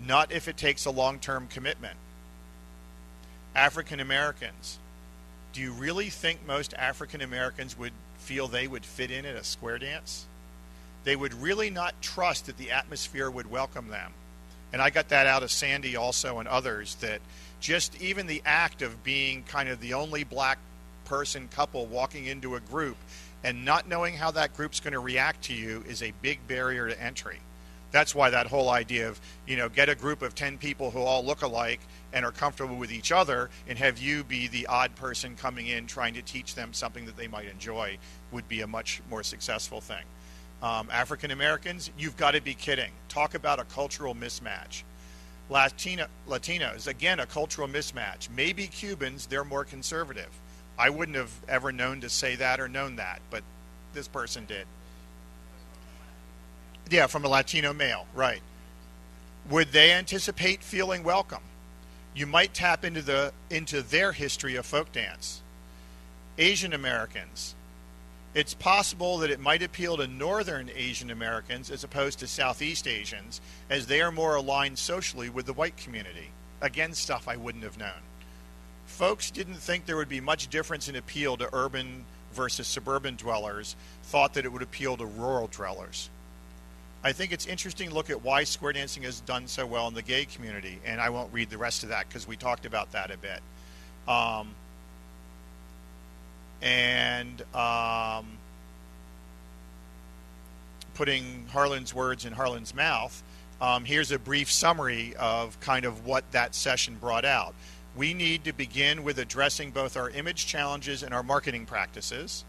Not if it takes a long-term commitment. African Americans. Do you really think most African Americans would feel they would fit in at a square dance? They would really not trust that the atmosphere would welcome them. And I got that out of Sandy also and others, that just even the act of being kind of the only black person couple walking into a group and not knowing how that group's going to react to you is a big barrier to entry. That's why that whole idea of, get a group of 10 people who all look alike and are comfortable with each other and have you be the odd person coming in trying to teach them something that they might enjoy would be a much more successful thing. African Americans, you've got to be kidding. Talk about a cultural mismatch. Latinos, again, a cultural mismatch. Maybe Cubans, they're more conservative. I wouldn't have ever known to say that or known that, but this person did. Yeah, from a Latino male, right. Would they anticipate feeling welcome? You might tap into their history of folk dance. Asian Americans. It's possible that it might appeal to Northern Asian Americans as opposed to Southeast Asians, as they are more aligned socially with the white community. Again, stuff I wouldn't have known. Folks didn't think there would be much difference in appeal to urban versus suburban dwellers, thought that it would appeal to rural dwellers. I think it's interesting to look at why square dancing has done so well in the gay community, and I won't read the rest of that because we talked about that a bit. Putting Harlan's words in Harlan's mouth, here's a brief summary of kind of what that session brought out. We need to begin with addressing both our image challenges and our marketing practices.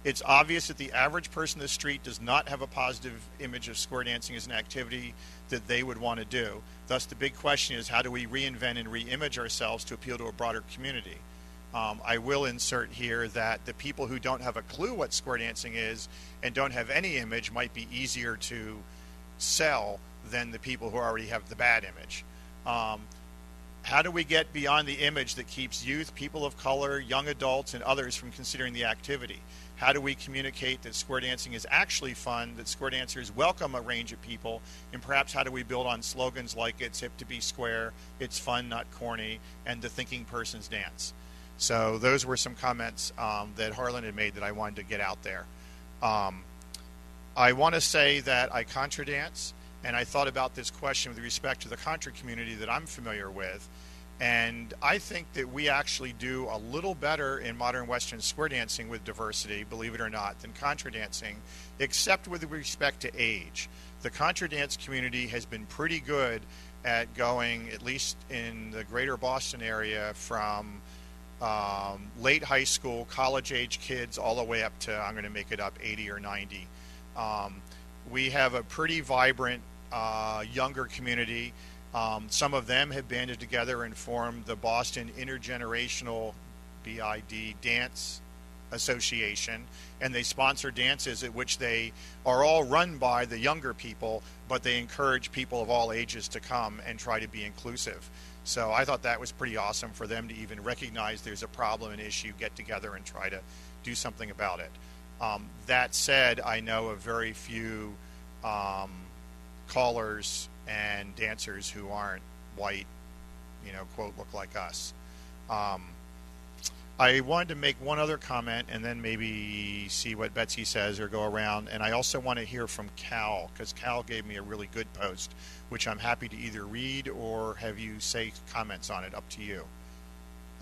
It's obvious that the average person in the street does not have a positive image of square dancing as an activity that they would want to do. Thus, the big question is, how do we reinvent and re-image ourselves to appeal to a broader community? I will insert here that the people who don't have a clue what square dancing is and don't have any image might be easier to sell than the people who already have the bad image. How do we get beyond the image that keeps youth, people of color, young adults, and others from considering the activity? How do we communicate that square dancing is actually fun, that square dancers welcome a range of people, and perhaps how do we build on slogans like it's hip to be square, it's fun, not corny, and the thinking person's dance? So those were some comments that Harlan had made that I wanted to get out there. I want to say that I contra dance, and I thought about this question with respect to the contra community that I'm familiar with. And I think that we actually do a little better in modern Western square dancing with diversity, believe it or not, than contra dancing, except with respect to age. The contra dance community has been pretty good at going, at least in the greater Boston area, from late high school, college age kids, all the way up to, I'm going to make it up, 80 or 90. We have a pretty vibrant younger community. Some of them have banded together and formed the Boston Intergenerational BID Dance Association, and they sponsor dances at which they are all run by the younger people, but they encourage people of all ages to come and try to be inclusive. So I thought that was pretty awesome for them to even recognize there's a problem, an issue, get together and try to do something about it. That said, I know of very few callers and dancers who aren't white, quote, look like us. I wanted to make one other comment and then maybe see what Betsy says or go around. And I also want to hear from Cal, because Cal gave me a really good post, which I'm happy to either read or have you say comments on it, up to you.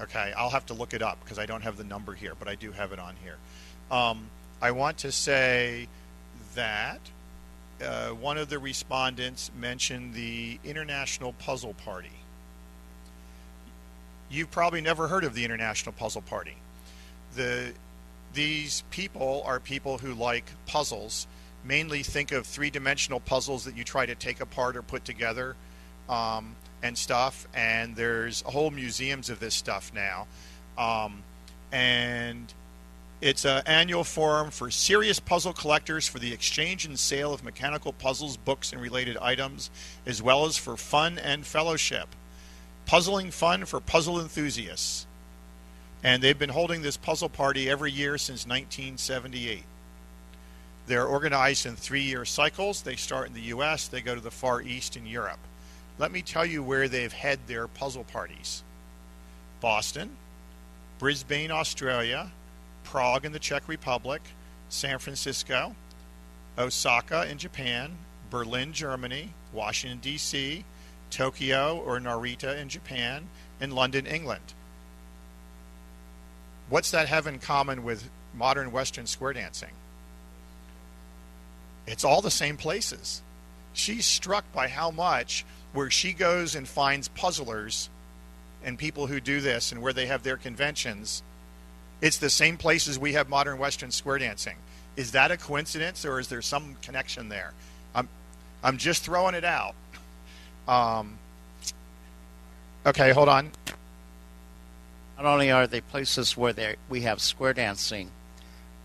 Okay, I'll have to look it up because I don't have the number here, but I do have it on here. I want to say that one of the respondents mentioned the International Puzzle Party. You've probably never heard of the International Puzzle Party. These people are people who like puzzles. Mainly think of three-dimensional puzzles that you try to take apart or put together and stuff. And there's whole museums of this stuff now. And it's an annual forum for serious puzzle collectors for the exchange and sale of mechanical puzzles, books, and related items, as well as for fun and fellowship. Puzzling fun for puzzle enthusiasts. And they've been holding this puzzle party every year since 1978. They're organized in 3-year cycles. They start in the U.S., they go to the Far East and Europe. Let me tell you where they've had their puzzle parties. Boston, Brisbane, Australia, Prague in the Czech Republic, San Francisco, Osaka in Japan, Berlin, Germany, Washington, D.C., Tokyo or Narita in Japan, and London, England. What's that have in common with modern Western square dancing? It's all the same places. She's struck by how much where she goes and finds puzzlers and people who do this and where they have their conventions, it's the same places we have modern Western square dancing. Is that a coincidence or is there some connection there? I'm just throwing it out. Okay, hold on. Not only are they places where we have square dancing,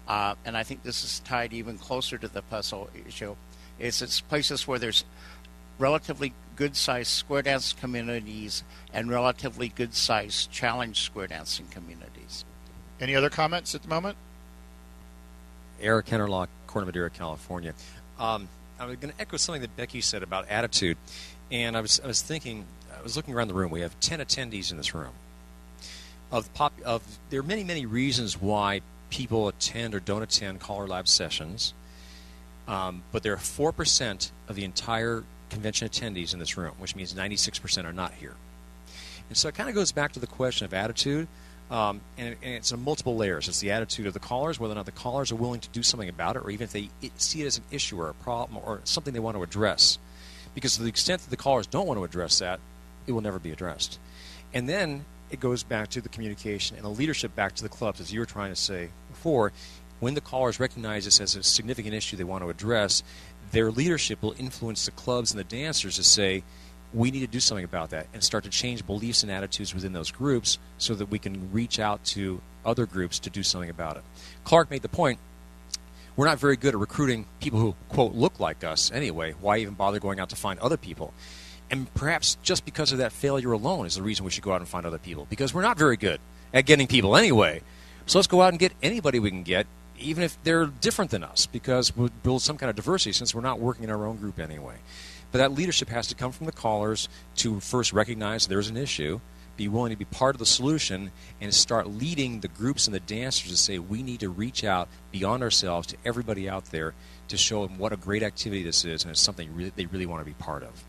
and I think this is tied even closer to the puzzle issue, it's places where there's relatively good-sized square dance communities and relatively good-sized challenge square dancing communities. Any other comments at the moment? Eric Hennerlock, Corner Moderator, California. I was going to echo something that Becky said about attitude, and I was thinking, I was looking around the room. We have 10 attendees in this room. There are many reasons why people attend or don't attend CALLERLAB sessions, but there are 4% of the entire convention attendees in this room, which means 96% are not here. And so it kind of goes back to the question of attitude. And it's on multiple layers. It's the attitude of the callers, whether or not the callers are willing to do something about it, or even if they see it as an issue or a problem or something they want to address. Because to the extent that the callers don't want to address that, it will never be addressed. And then it goes back to the communication and the leadership back to the clubs, as you were trying to say before. When the callers recognize this as a significant issue they want to address, their leadership will influence the clubs and the dancers to say, we need to do something about that, and start to change beliefs and attitudes within those groups so that we can reach out to other groups to do something about it. Clark made the point, we're not very good at recruiting people who, quote, look like us anyway. Why even bother going out to find other people? And perhaps just because of that failure alone is the reason we should go out and find other people, because we're not very good at getting people anyway. So let's go out and get anybody we can get, even if they're different than us, because we'll build some kind of diversity since we're not working in our own group anyway. But that leadership has to come from the callers to first recognize there's an issue, be willing to be part of the solution, and start leading the groups and the dancers to say we need to reach out beyond ourselves to everybody out there to show them what a great activity this is, and it's something they really want to be part of.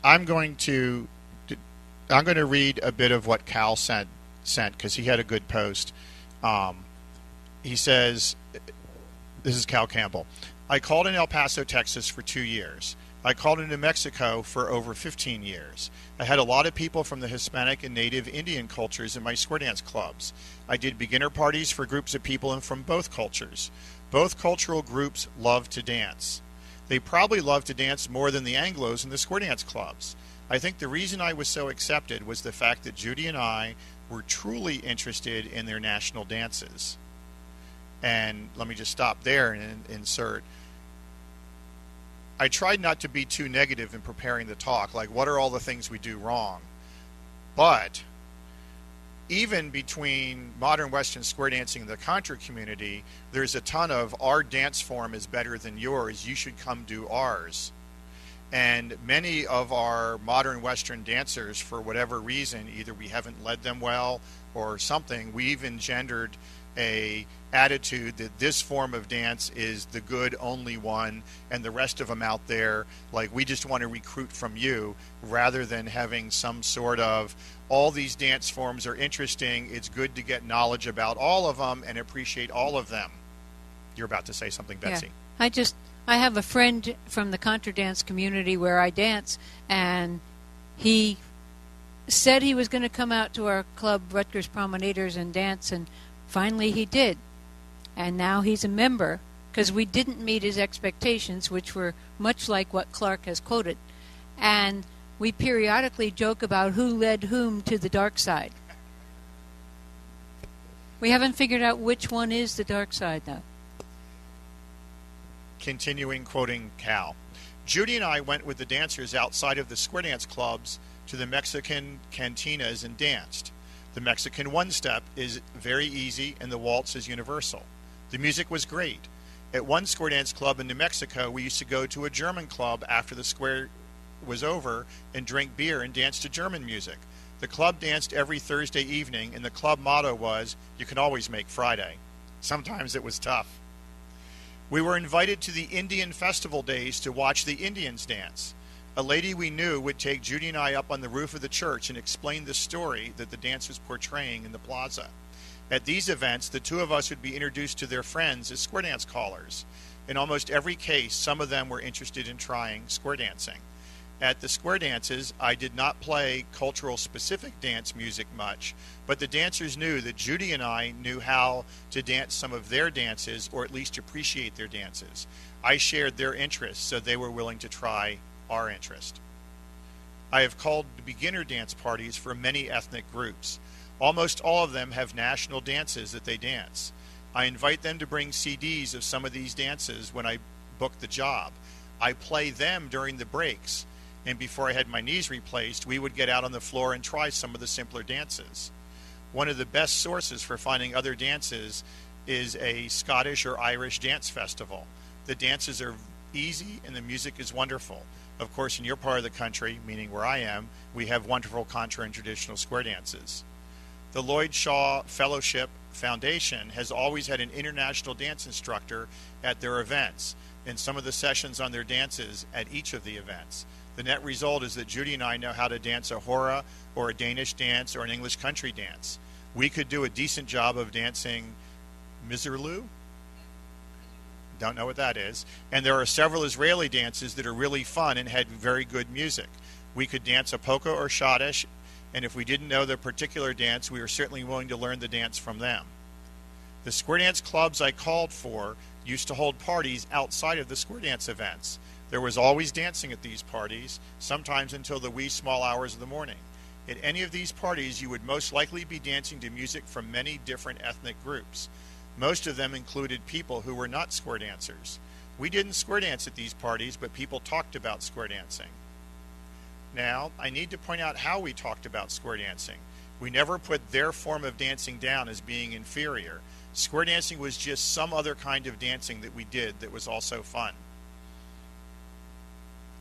I'm going to read a bit of what Cal sent because he had a good post. He says, this is Cal Campbell. I called in El Paso, Texas for 2 years. I called in New Mexico for over 15 years. I had a lot of people from the Hispanic and Native Indian cultures in my square dance clubs. I did beginner parties for groups of people from both cultures. Both cultural groups love to dance. They probably love to dance more than the Anglos in the square dance clubs. I think the reason I was so accepted was the fact that Judy and I were truly interested in their national dances. And let me just stop there and insert. I tried not to be too negative in preparing the talk, like what are all the things we do wrong? But even between modern Western square dancing and the contra community, there's a ton of our dance form is better than yours, you should come do ours. And many of our modern Western dancers, for whatever reason, either we haven't led them well or something, we've engendered a attitude that this form of dance is the good only one, and the rest of them out there, like, we just want to recruit from you, rather than having some sort of, all these dance forms are interesting, it's good to get knowledge about all of them and appreciate all of them. You're about to say something, Betsy. Yeah, I have a friend from the contra dance community where I dance, and he said he was going to come out to our club, Rutgers Promenaders, and dance, and finally he did. And now he's a member, because we didn't meet his expectations, which were much like what Clark has quoted. And we periodically joke about who led whom to the dark side. We haven't figured out which one is the dark side, though. Continuing quoting Cal. Judy and I went with the dancers outside of the square dance clubs to the Mexican cantinas and danced. The Mexican one-step is very easy and the waltz is universal. The music was great. At one square dance club in New Mexico, we used to go to a German club after the square was over and drink beer and dance to German music. The club danced every Thursday evening, and the club motto was, you can always make Friday. Sometimes it was tough. We were invited to the Indian festival days to watch the Indians dance. A lady we knew would take Judy and I up on the roof of the church and explain the story that the dance was portraying in the plaza. At these events, the two of us would be introduced to their friends as square dance callers. In almost every case, some of them were interested in trying square dancing. At the square dances, I did not play cultural specific dance music much, but the dancers knew that Judy and I knew how to dance some of their dances, or at least appreciate their dances. I shared their interests, so they were willing to try our interest. I have called beginner dance parties for many ethnic groups. Almost all of them have national dances that they dance. I invite them to bring CDs of some of these dances when I book the job. I play them during the breaks, and before I had my knees replaced, we would get out on the floor and try some of the simpler dances. One of the best sources for finding other dances is a Scottish or Irish dance festival. The dances are easy and the music is wonderful. Of course, in your part of the country, meaning where I am, we have wonderful contra and traditional square dances. The Lloyd Shaw Fellowship Foundation has always had an international dance instructor at their events, and some of the sessions on their dances at each of the events. The net result is that Judy and I know how to dance a hora or a Danish dance or an English country dance. We could do a decent job of dancing Miserlou. Don't know what that is. And there are several Israeli dances that are really fun and had very good music. We could dance a polka or schottisch, and if we didn't know the particular dance, we were certainly willing to learn the dance from them. The square dance clubs I called for used to hold parties outside of the square dance events. There was always dancing at these parties, sometimes until the wee small hours of the morning. At any of these parties, you would most likely be dancing to music from many different ethnic groups. Most of them included people who were not square dancers. We didn't square dance at these parties, but people talked about square dancing. Now, I need to point out how we talked about square dancing. We never put their form of dancing down as being inferior. Square dancing was just some other kind of dancing that we did that was also fun.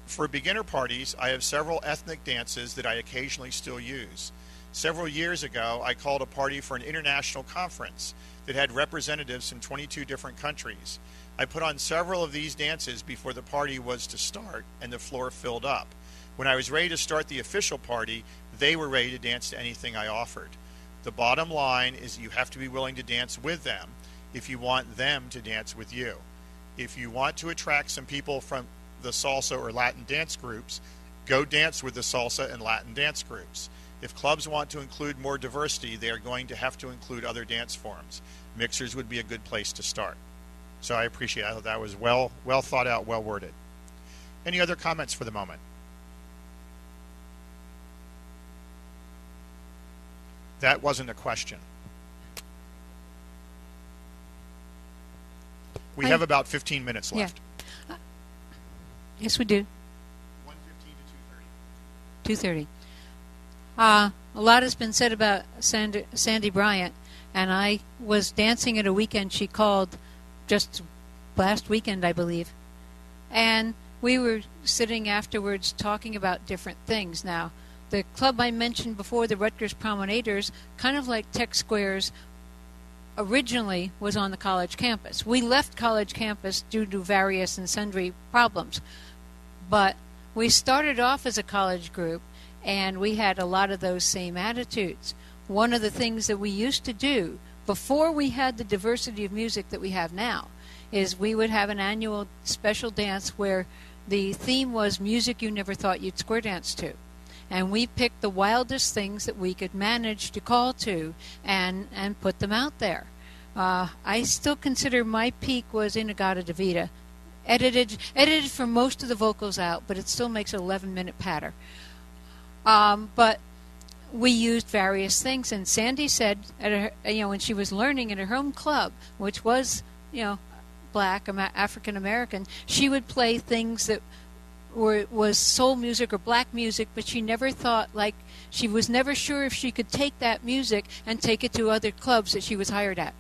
For beginner parties, I have several ethnic dances that I occasionally still use. Several years ago, I called a party for an international conference that had representatives from 22 different countries. I put on several of these dances before the party was to start, and the floor filled up. When I was ready to start the official party, they were ready to dance to anything I offered. The bottom line is you have to be willing to dance with them if you want them to dance with you. If you want to attract some people from the salsa or Latin dance groups, go dance with the salsa and Latin dance groups. If clubs want to include more diversity, they are going to have to include other dance forms. Mixers would be a good place to start. So I appreciate it. I thought that was well thought out, well worded. Any other comments for the moment? That wasn't a question. We have about 15 minutes left. Yeah. Yes, we do. 1:15 to 2:30. 2:30. A lot has been said about Sandy Bryant, and I was dancing at a weekend she called just last weekend, I believe. And we were sitting afterwards talking about different things. Now, the club I mentioned before, the Rutgers Promenaders, kind of like Tech Squares, originally was on the college campus. We left college campus due to various and sundry problems. But we started off as a college group, and we had a lot of those same attitudes. One of the things that we used to do before we had the diversity of music that we have now is we would have an annual special dance where the theme was music you never thought you'd square dance to. And we picked the wildest things that we could manage to call to and put them out there. I still consider my peak was Inagata Davida. Edited for most of the vocals out, but it still makes an 11-minute patter. But we used various things, and Sandy said, at her, when she was learning at her home club, which was, black, African American, she would play things that was soul music or black music, but she never thought, she was never sure if she could take that music and take it to other clubs that she was hired at.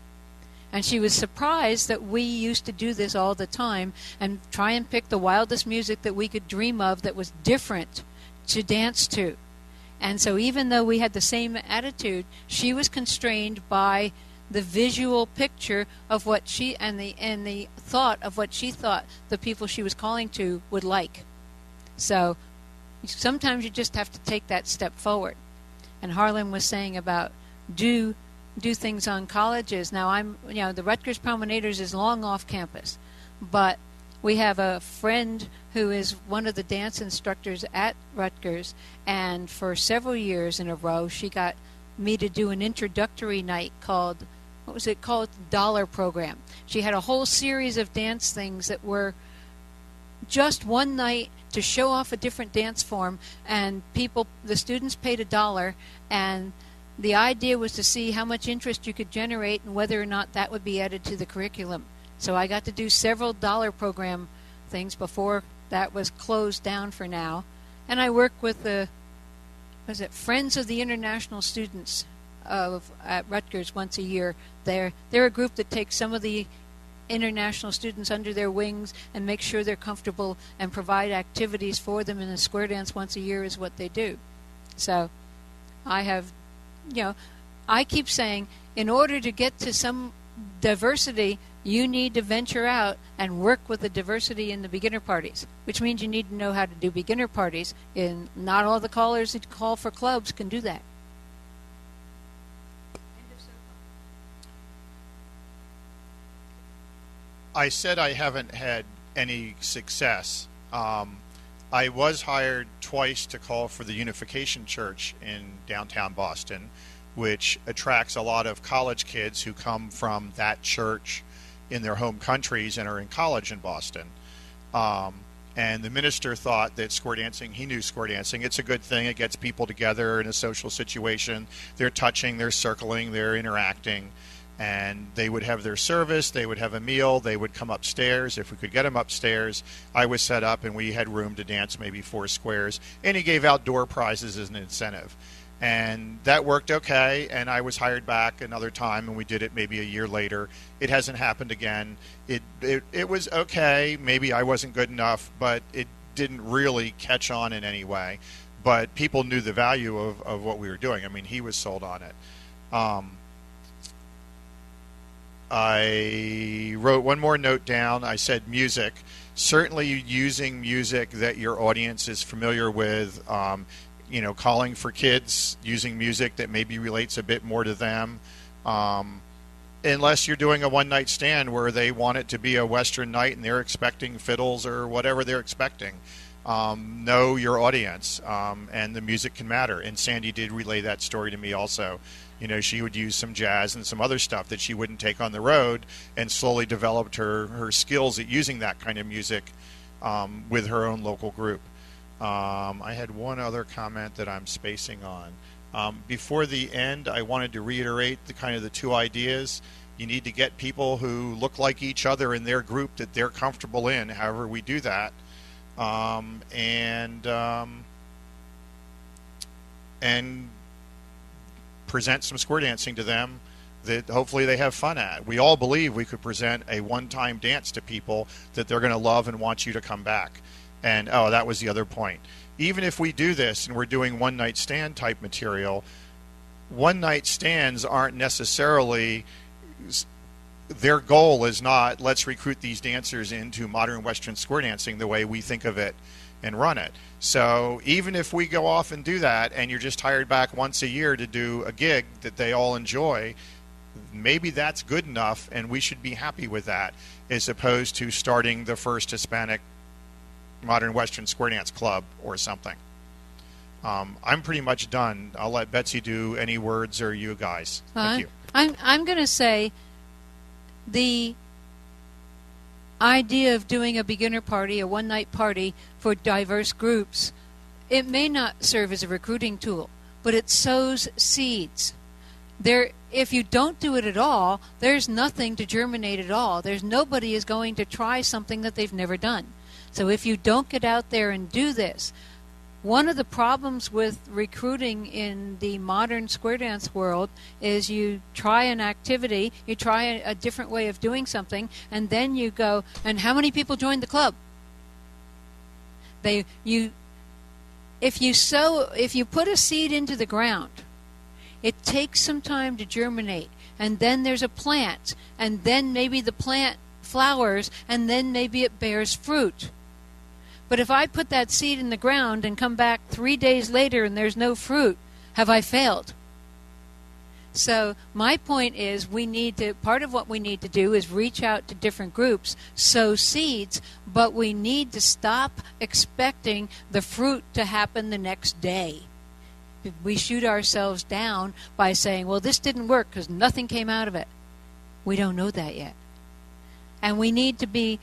And she was surprised that we used to do this all the time and try and pick the wildest music that we could dream of that was different to dance to. And so even though we had the same attitude, she was constrained by the visual picture of what she and the thought of what she thought the people she was calling to would like. So sometimes you just have to take that step forward. And Harlan was saying about do things on colleges. Now the Rutgers Promenaders is long off campus, but we have a friend who is one of the dance instructors at Rutgers, and for several years in a row she got me to do an introductory night called, what was it called? Dollar Program. She had a whole series of dance things that were just one night to show off a different dance form, and the students paid $1, and the idea was to see how much interest you could generate and whether or not that would be added to the curriculum. So I got to do several dollar program things before that was closed down for now. And I work with the Friends of the International Students at Rutgers once a year. They're a group that takes some of the international students under their wings and make sure they're comfortable and provide activities for them, and the square dance once a year is what they do. So I have, I keep saying, in order to get to some diversity, you need to venture out and work with the diversity in the beginner parties, which means you need to know how to do beginner parties, and not all the callers that call for clubs can do that. I said I haven't had any success. I was hired twice to call for the Unification Church in downtown Boston, which attracts a lot of college kids who come from that church in their home countries and are in college in Boston. And the minister thought that square dancing, he knew square dancing, it's a good thing. It gets people together in a social situation. They're touching, they're circling, they're interacting. And they would have their service, they would have a meal, they would come upstairs. If we could get them upstairs, I was set up and we had room to dance maybe 4 squares. And he gave out door prizes as an incentive. And that worked okay, and I was hired back another time, and we did it maybe a year later. It hasn't happened again. It was okay. Maybe I wasn't good enough, but it didn't really catch on in any way. But people knew the value of what we were doing. I mean, he was sold on it. I wrote one more note down. I said music. Certainly using music that your audience is familiar with, calling for kids, using music that maybe relates a bit more to them. Unless you're doing a one-night stand where they want it to be a Western night and they're expecting fiddles or whatever they're expecting. Know your audience, and the music can matter. And Sandy did relay that story to me also. She would use some jazz and some other stuff that she wouldn't take on the road, and slowly developed her skills at using that kind of music with her own local group. I had one other comment that I'm spacing on. Before the end, I wanted to reiterate the 2 ideas. You need to get people who look like each other in their group that they're comfortable in, however we do that. And present some square dancing to them that hopefully they have fun at. We all believe we could present a one-time dance to people that they're going to love and want you to come back. And, that was the other point. Even if we do this and we're doing one-night stand type material, one-night stands aren't necessarily, their goal is not, let's recruit these dancers into modern Western square dancing the way we think of it and run it. So even if we go off and do that and you're just hired back once a year to do a gig that they all enjoy, maybe that's good enough and we should be happy with that, as opposed to starting the first Hispanic modern Western square dance club or something. I'm pretty much done. I'll let Betsy do any words or you guys. Thank you. I'm going to say the idea of doing a beginner party, a one-night party for diverse groups, it may not serve as a recruiting tool, but it sows seeds. If you don't do it at all, there's nothing to germinate at all. Nobody is going to try something that they've never done. So if you don't get out there and do this, one of the problems with recruiting in the modern square dance world is you try an activity, you try a different way of doing something, and then you go, and how many people joined the club? If you put a seed into the ground, it takes some time to germinate, and then there's a plant, and then maybe the plant flowers, and then maybe it bears fruit. But if I put that seed in the ground and come back 3 days later and there's no fruit, have I failed? So my point is part of what we need to do is reach out to different groups, sow seeds, but we need to stop expecting the fruit to happen the next day. We shoot ourselves down by saying, well, this didn't work because nothing came out of it. We don't know that yet. And we need to be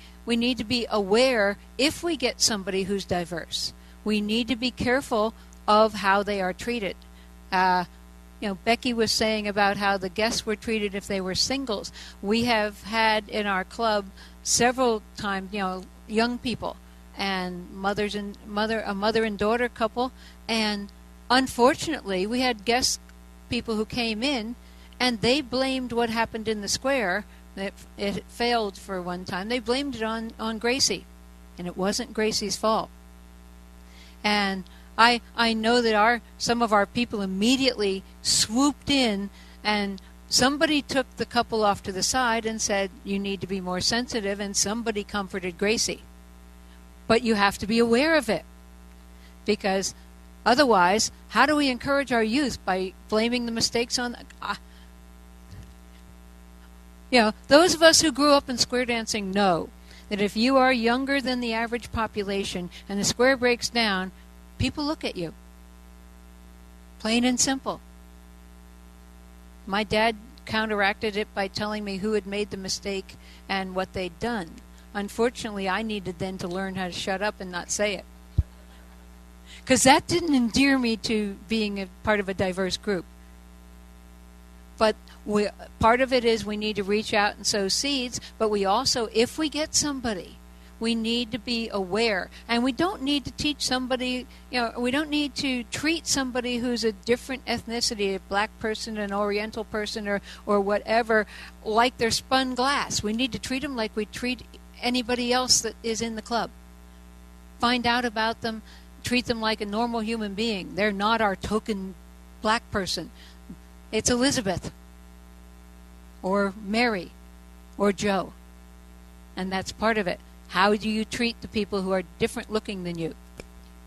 aware if we get somebody who's diverse. We need to be careful of how they are treated. Becky was saying about how the guests were treated if they were singles. We have had in our club several times, young people and a mother and daughter couple, and unfortunately we had guest people who came in and they blamed what happened in the square. It failed for one time. They blamed it on Gracie, and it wasn't Gracie's fault. And I know that some of our people immediately swooped in, and somebody took the couple off to the side and said, you need to be more sensitive, and somebody comforted Gracie. But you have to be aware of it, because otherwise, how do we encourage our youth? By blaming the mistakes on... those of us who grew up in square dancing know that if you are younger than the average population and the square breaks down, people look at you. Plain and simple. My dad counteracted it by telling me who had made the mistake and what they'd done. Unfortunately, I needed then to learn how to shut up and not say it, because that didn't endear me to being a part of a diverse group. But part of it is we need to reach out and sow seeds, but we also, if we get somebody, we need to be aware. And we don't need to teach somebody, we don't need to treat somebody who's a different ethnicity, a black person, an oriental person, or whatever, like they're spun glass. We need to treat them like we treat anybody else that is in the club. Find out about them, treat them like a normal human being. They're not our token black person. It's Elizabeth, or Mary, or Joe. And that's part of it. How do you treat the people who are different looking than you?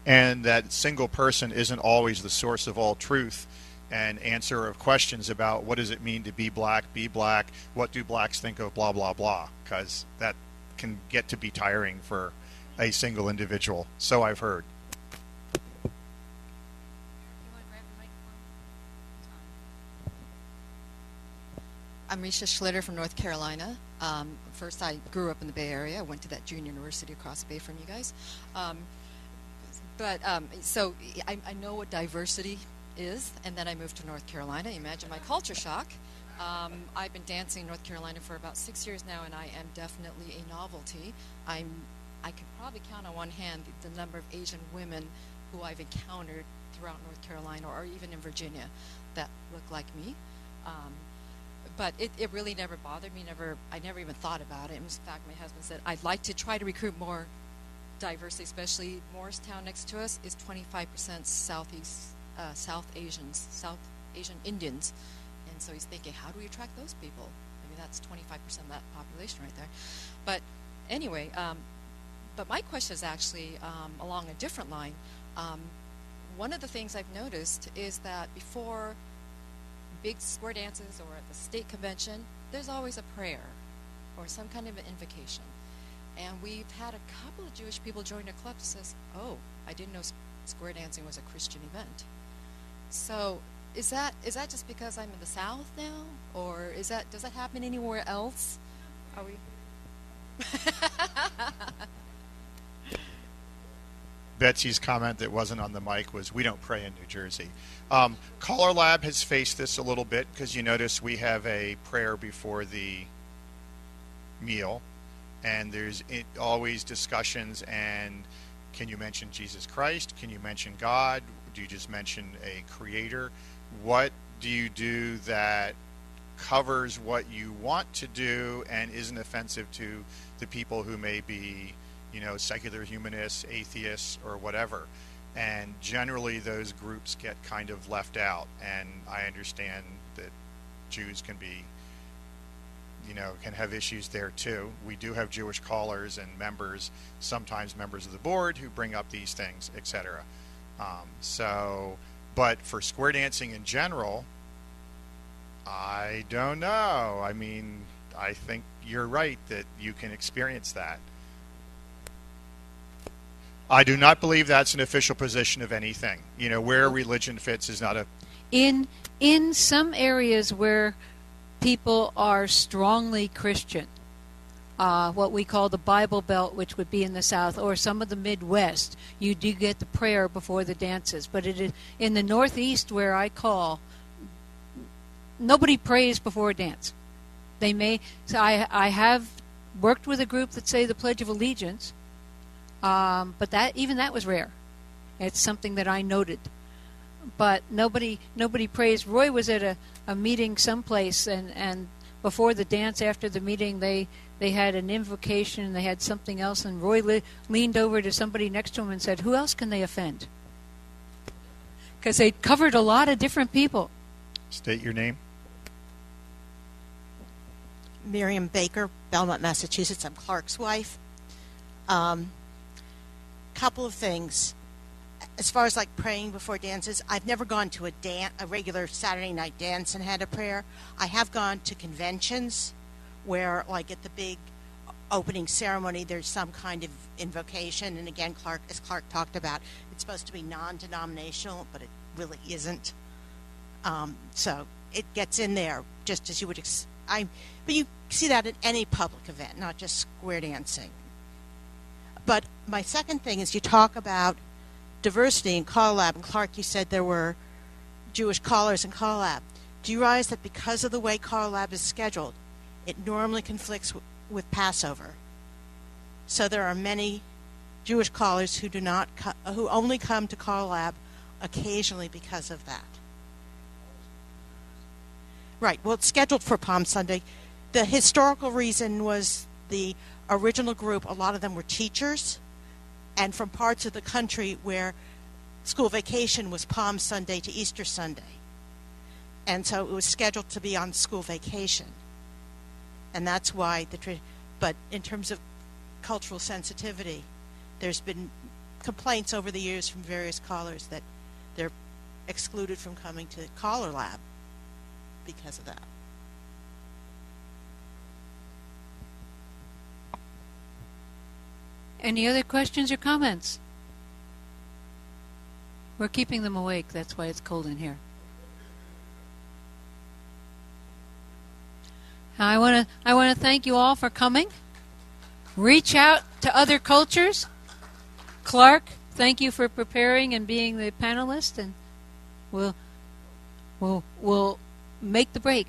And that single person isn't always the source of all truth and answer of questions about what does it mean to be black, what do blacks think of, blah, blah, blah, because that can get to be tiring for a single individual. So I've heard. I'm Risha Schlitter from North Carolina. First, I grew up in the Bay Area. I went to that junior university across the bay from you guys. So I know what diversity is, and then I moved to North Carolina. Imagine my culture shock. I've been dancing in North Carolina for about 6 years now, and I am definitely a novelty. I could probably count on one hand the number of Asian women who I've encountered throughout North Carolina, or even in Virginia, that look like me. But it really never bothered me. I never even thought about it. In fact, my husband said, I'd like to try to recruit more diversity, especially Morristown next to us is 25% South Asian Indians. And so he's thinking, how do we attract those people? I mean, that's 25% of that population right there. But anyway, but my question is actually along a different line. One of the things I've noticed is that before big square dances or at the state convention, there's always a prayer or some kind of an invocation. And we've had a couple of Jewish people join a club that says, oh, I didn't know square dancing was a Christian event. So is that just because I'm in the South now? Or does that happen anywhere else? Are we? Betsy's comment that wasn't on the mic was, we don't pray in New Jersey. CALLERLAB has faced this a little bit, because you notice we have a prayer before the meal, and there's always discussions, and can you mention Jesus Christ? Can you mention God? Do you just mention a creator? What do you do that covers what you want to do and isn't offensive to the people who may be secular humanists, atheists, or whatever? And generally those groups get kind of left out, and I understand that Jews can be, can have issues there too. We do have Jewish callers and members, sometimes members of the board, who bring up these things, etc. But for square dancing in general, I don't know. I mean, I think you're right that you can experience that. I do not believe that's an official position of anything. Where religion fits is not a... In some areas where people are strongly Christian, what we call the Bible Belt, which would be in the South, or some of the Midwest, you do get the prayer before the dances. But it is in the Northeast where I call, nobody prays before a dance. They may. So I have worked with a group that say the Pledge of Allegiance, but that was rare. It's something that I noted. But nobody prays. Roy was at a meeting someplace, and before the dance, after the meeting, they had an invocation, and they had something else, and Roy leaned over to somebody next to him and said, "Who else can they offend?" Because they covered a lot of different people. State your name. Miriam Baker, Belmont, Massachusetts. I'm Clark's wife. Couple of things. As far as like praying before dances, I've never gone to a regular Saturday night dance and had a prayer. I have gone to conventions where, like at the big opening ceremony, there's some kind of invocation. And again, as Clark talked about, it's supposed to be non-denominational, but it really isn't. So it gets in there just as you would. But you see that at any public event, not just square dancing. But my second thing is you talk about diversity in CALLERLAB, and Clark, you said there were Jewish callers in CALLERLAB. Do you realize that because of the way CALLERLAB is scheduled, it normally conflicts with Passover? So there are many Jewish callers who only come to CALLERLAB occasionally because of that. Right. Well, it's scheduled for Palm Sunday. The historical reason was the original group, a lot of them were teachers, and from parts of the country where school vacation was Palm Sunday to Easter Sunday. And so it was scheduled to be on school vacation. And that's why but in terms of cultural sensitivity, there's been complaints over the years from various callers that they're excluded from coming to CALLERLAB because of that. Any other questions or comments? We're keeping them awake. That's why it's cold in here. I want to thank you all for coming. Reach out to other cultures. Clark, thank you for preparing and being the panelist, and we'll make the break.